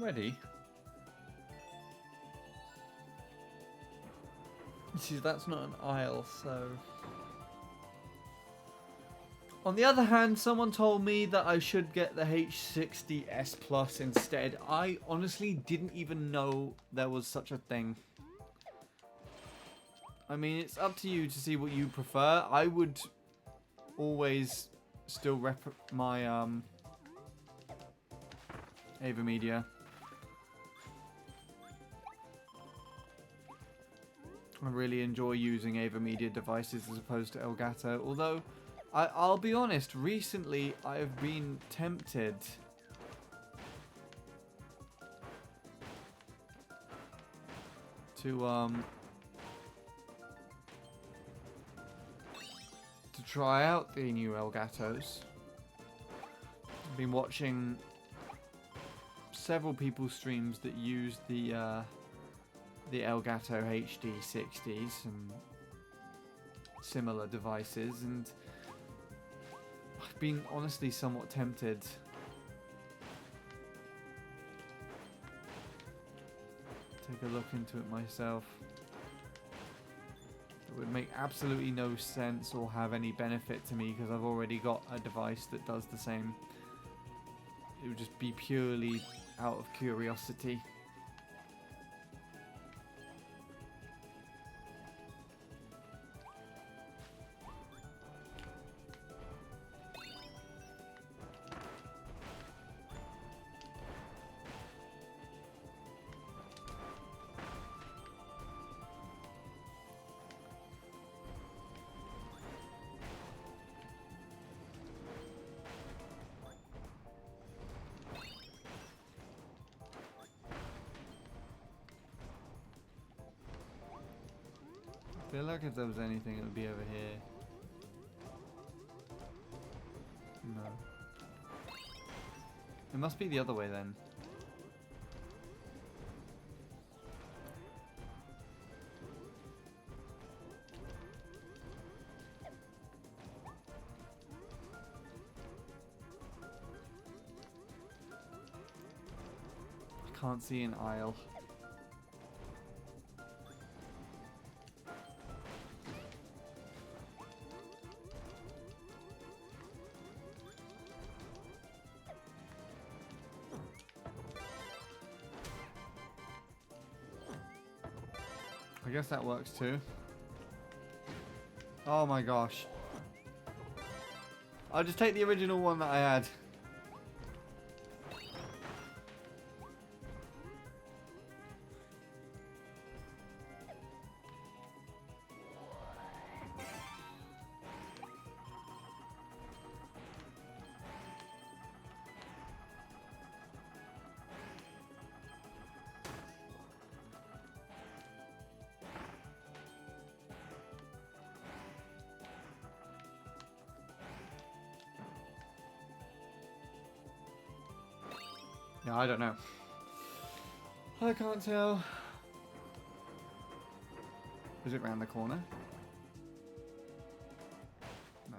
Already? See, that's not an isle, so... On the other hand, someone told me that I should get the H60S Plus instead. I honestly didn't even know there was such a thing. I mean, it's up to you to see what you prefer. I would always still rep my AverMedia. I really enjoy using AverMedia devices as opposed to Elgato, although I'll be honest, recently I've been tempted to try out the new Elgatos. I've been watching several people's streams that use the Elgato HD60s and similar devices, and I've been honestly somewhat tempted. Take a look into it myself. It would make absolutely no sense or have any benefit to me because I've already got a device that does the same. It would just be purely out of curiosity. I feel like if there was anything, it would be over here. No. It must be the other way then. I can't see an aisle. I guess that works too. Oh my gosh. I'll just take the original one that I had. No, I don't know. I can't tell. Is it round the corner? No.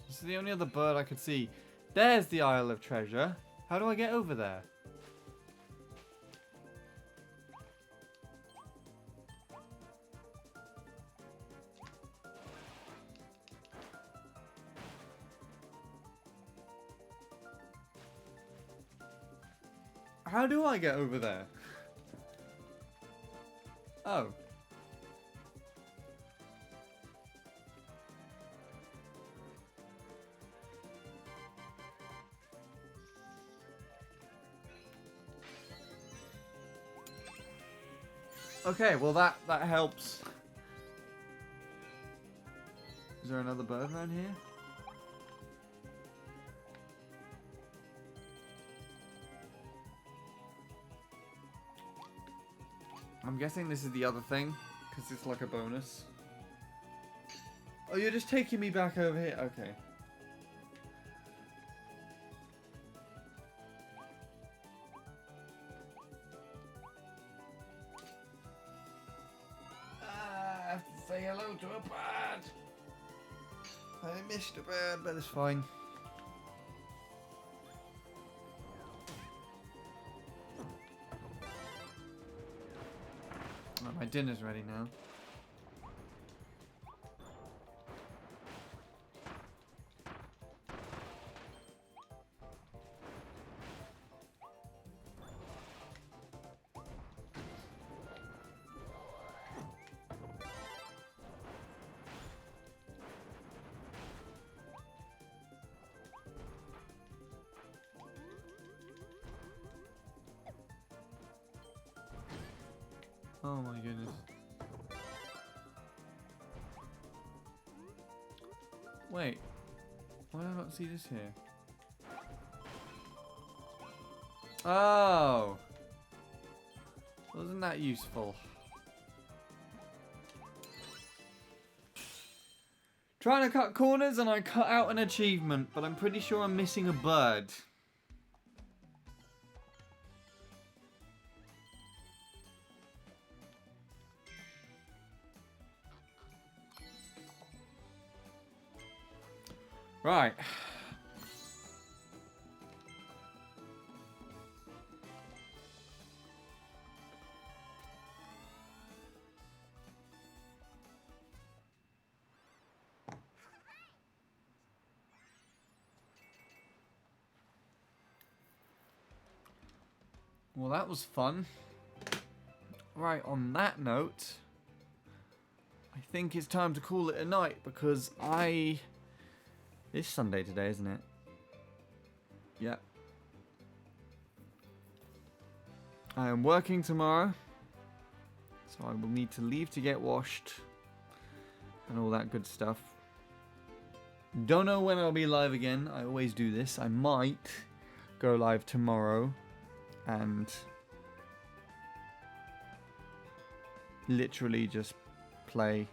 This is the only other bird I could see. There's the Isle of Treasure. How do I get over there? How do I get over there? Oh. Okay, well that helps. Is there another bird around here? I'm guessing this is the other thing, because it's like a bonus. Oh, you're just taking me back over here? Okay. I have to say hello to a bird. I missed a bird, but it's fine. Oh, my dinner's ready now. Oh my goodness. Wait. Why do I not see this here? Oh! Wasn't that useful? Trying to cut corners and I cut out an achievement, but I'm pretty sure I'm missing a bird. Right. Well, that was fun. Right, on that note, I think it's time to call it a night because it's Sunday today, isn't it? Yeah. I am working tomorrow, so I will need to leave to get washed and all that good stuff. Don't know when I'll be live again. I always do this. I might go live tomorrow and literally just play.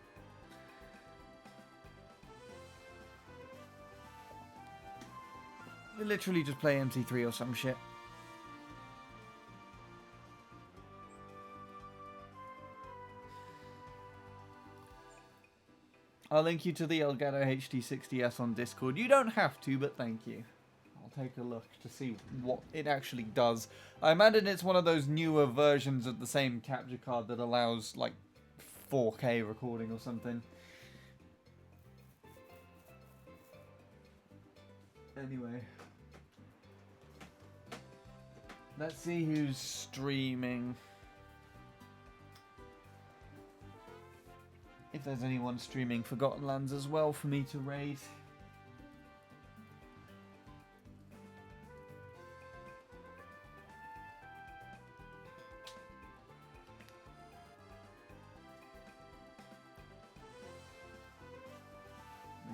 Literally just play MC3 or some shit. I'll link you to the Elgato HD60S on Discord. You don't have to, but thank you. I'll take a look to see what it actually does. I imagine it's one of those newer versions of the same capture card that allows like 4K recording or something. Anyway. Let's see who's streaming. If there's anyone streaming Forgotten Lands as well for me to raid.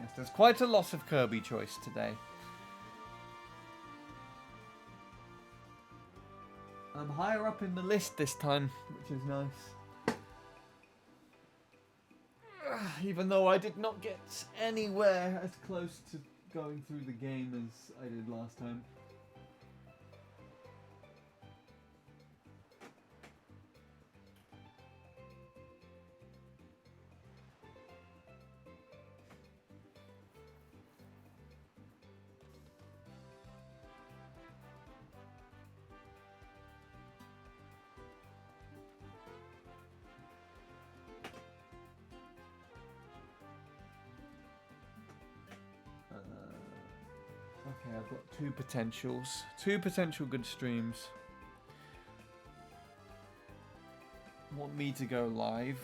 Yes, there's quite a lot of Kirby choice today. I'm higher up in the list this time, which is nice. Even though I did not get anywhere as close to going through the game as I did last time. I've got two potentials. Two potential good streams. Want me to go live?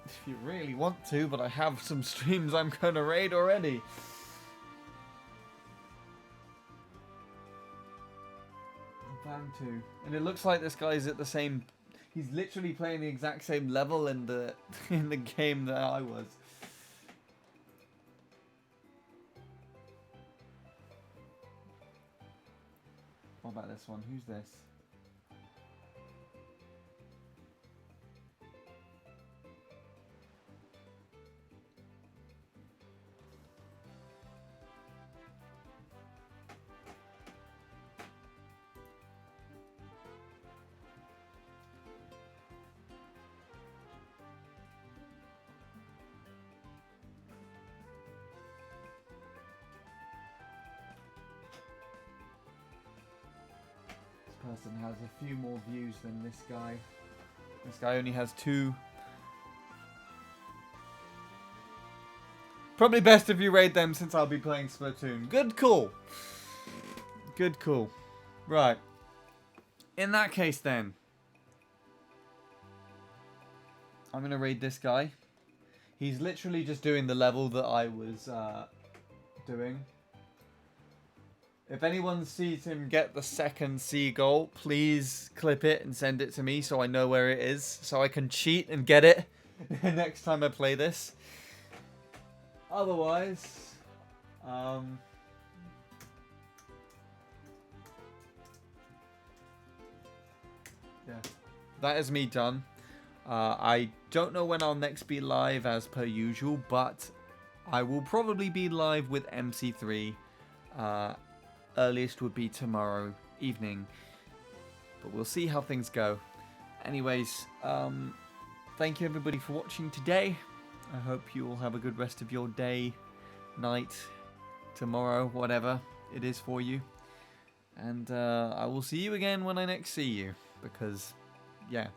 If you really want to, but I have some streams I'm going to raid already. I plan to. And it looks like this guy's at the same... He's literally playing the exact same level in the in the game that I was. What about this one? Who's this? Person has a few more views than this guy. This guy only has 2. Probably best if you raid them since I'll be playing Splatoon. Good call. Good call. Right. In that case then, I'm going to raid this guy. He's literally just doing the level that I was doing. If anyone sees him get the second seagull, please clip it and send it to me so I know where it is. So I can cheat and get it next time I play this. Otherwise, yeah. That is me done. I don't know when I'll next be live as per usual, but I will probably be live with MC3. Earliest would be tomorrow evening, but we'll see how things go. Anyways, thank you everybody for watching today. I hope you all have a good rest of your day, night, tomorrow, whatever it is for you. And I will see you again when I next see you, because, yeah.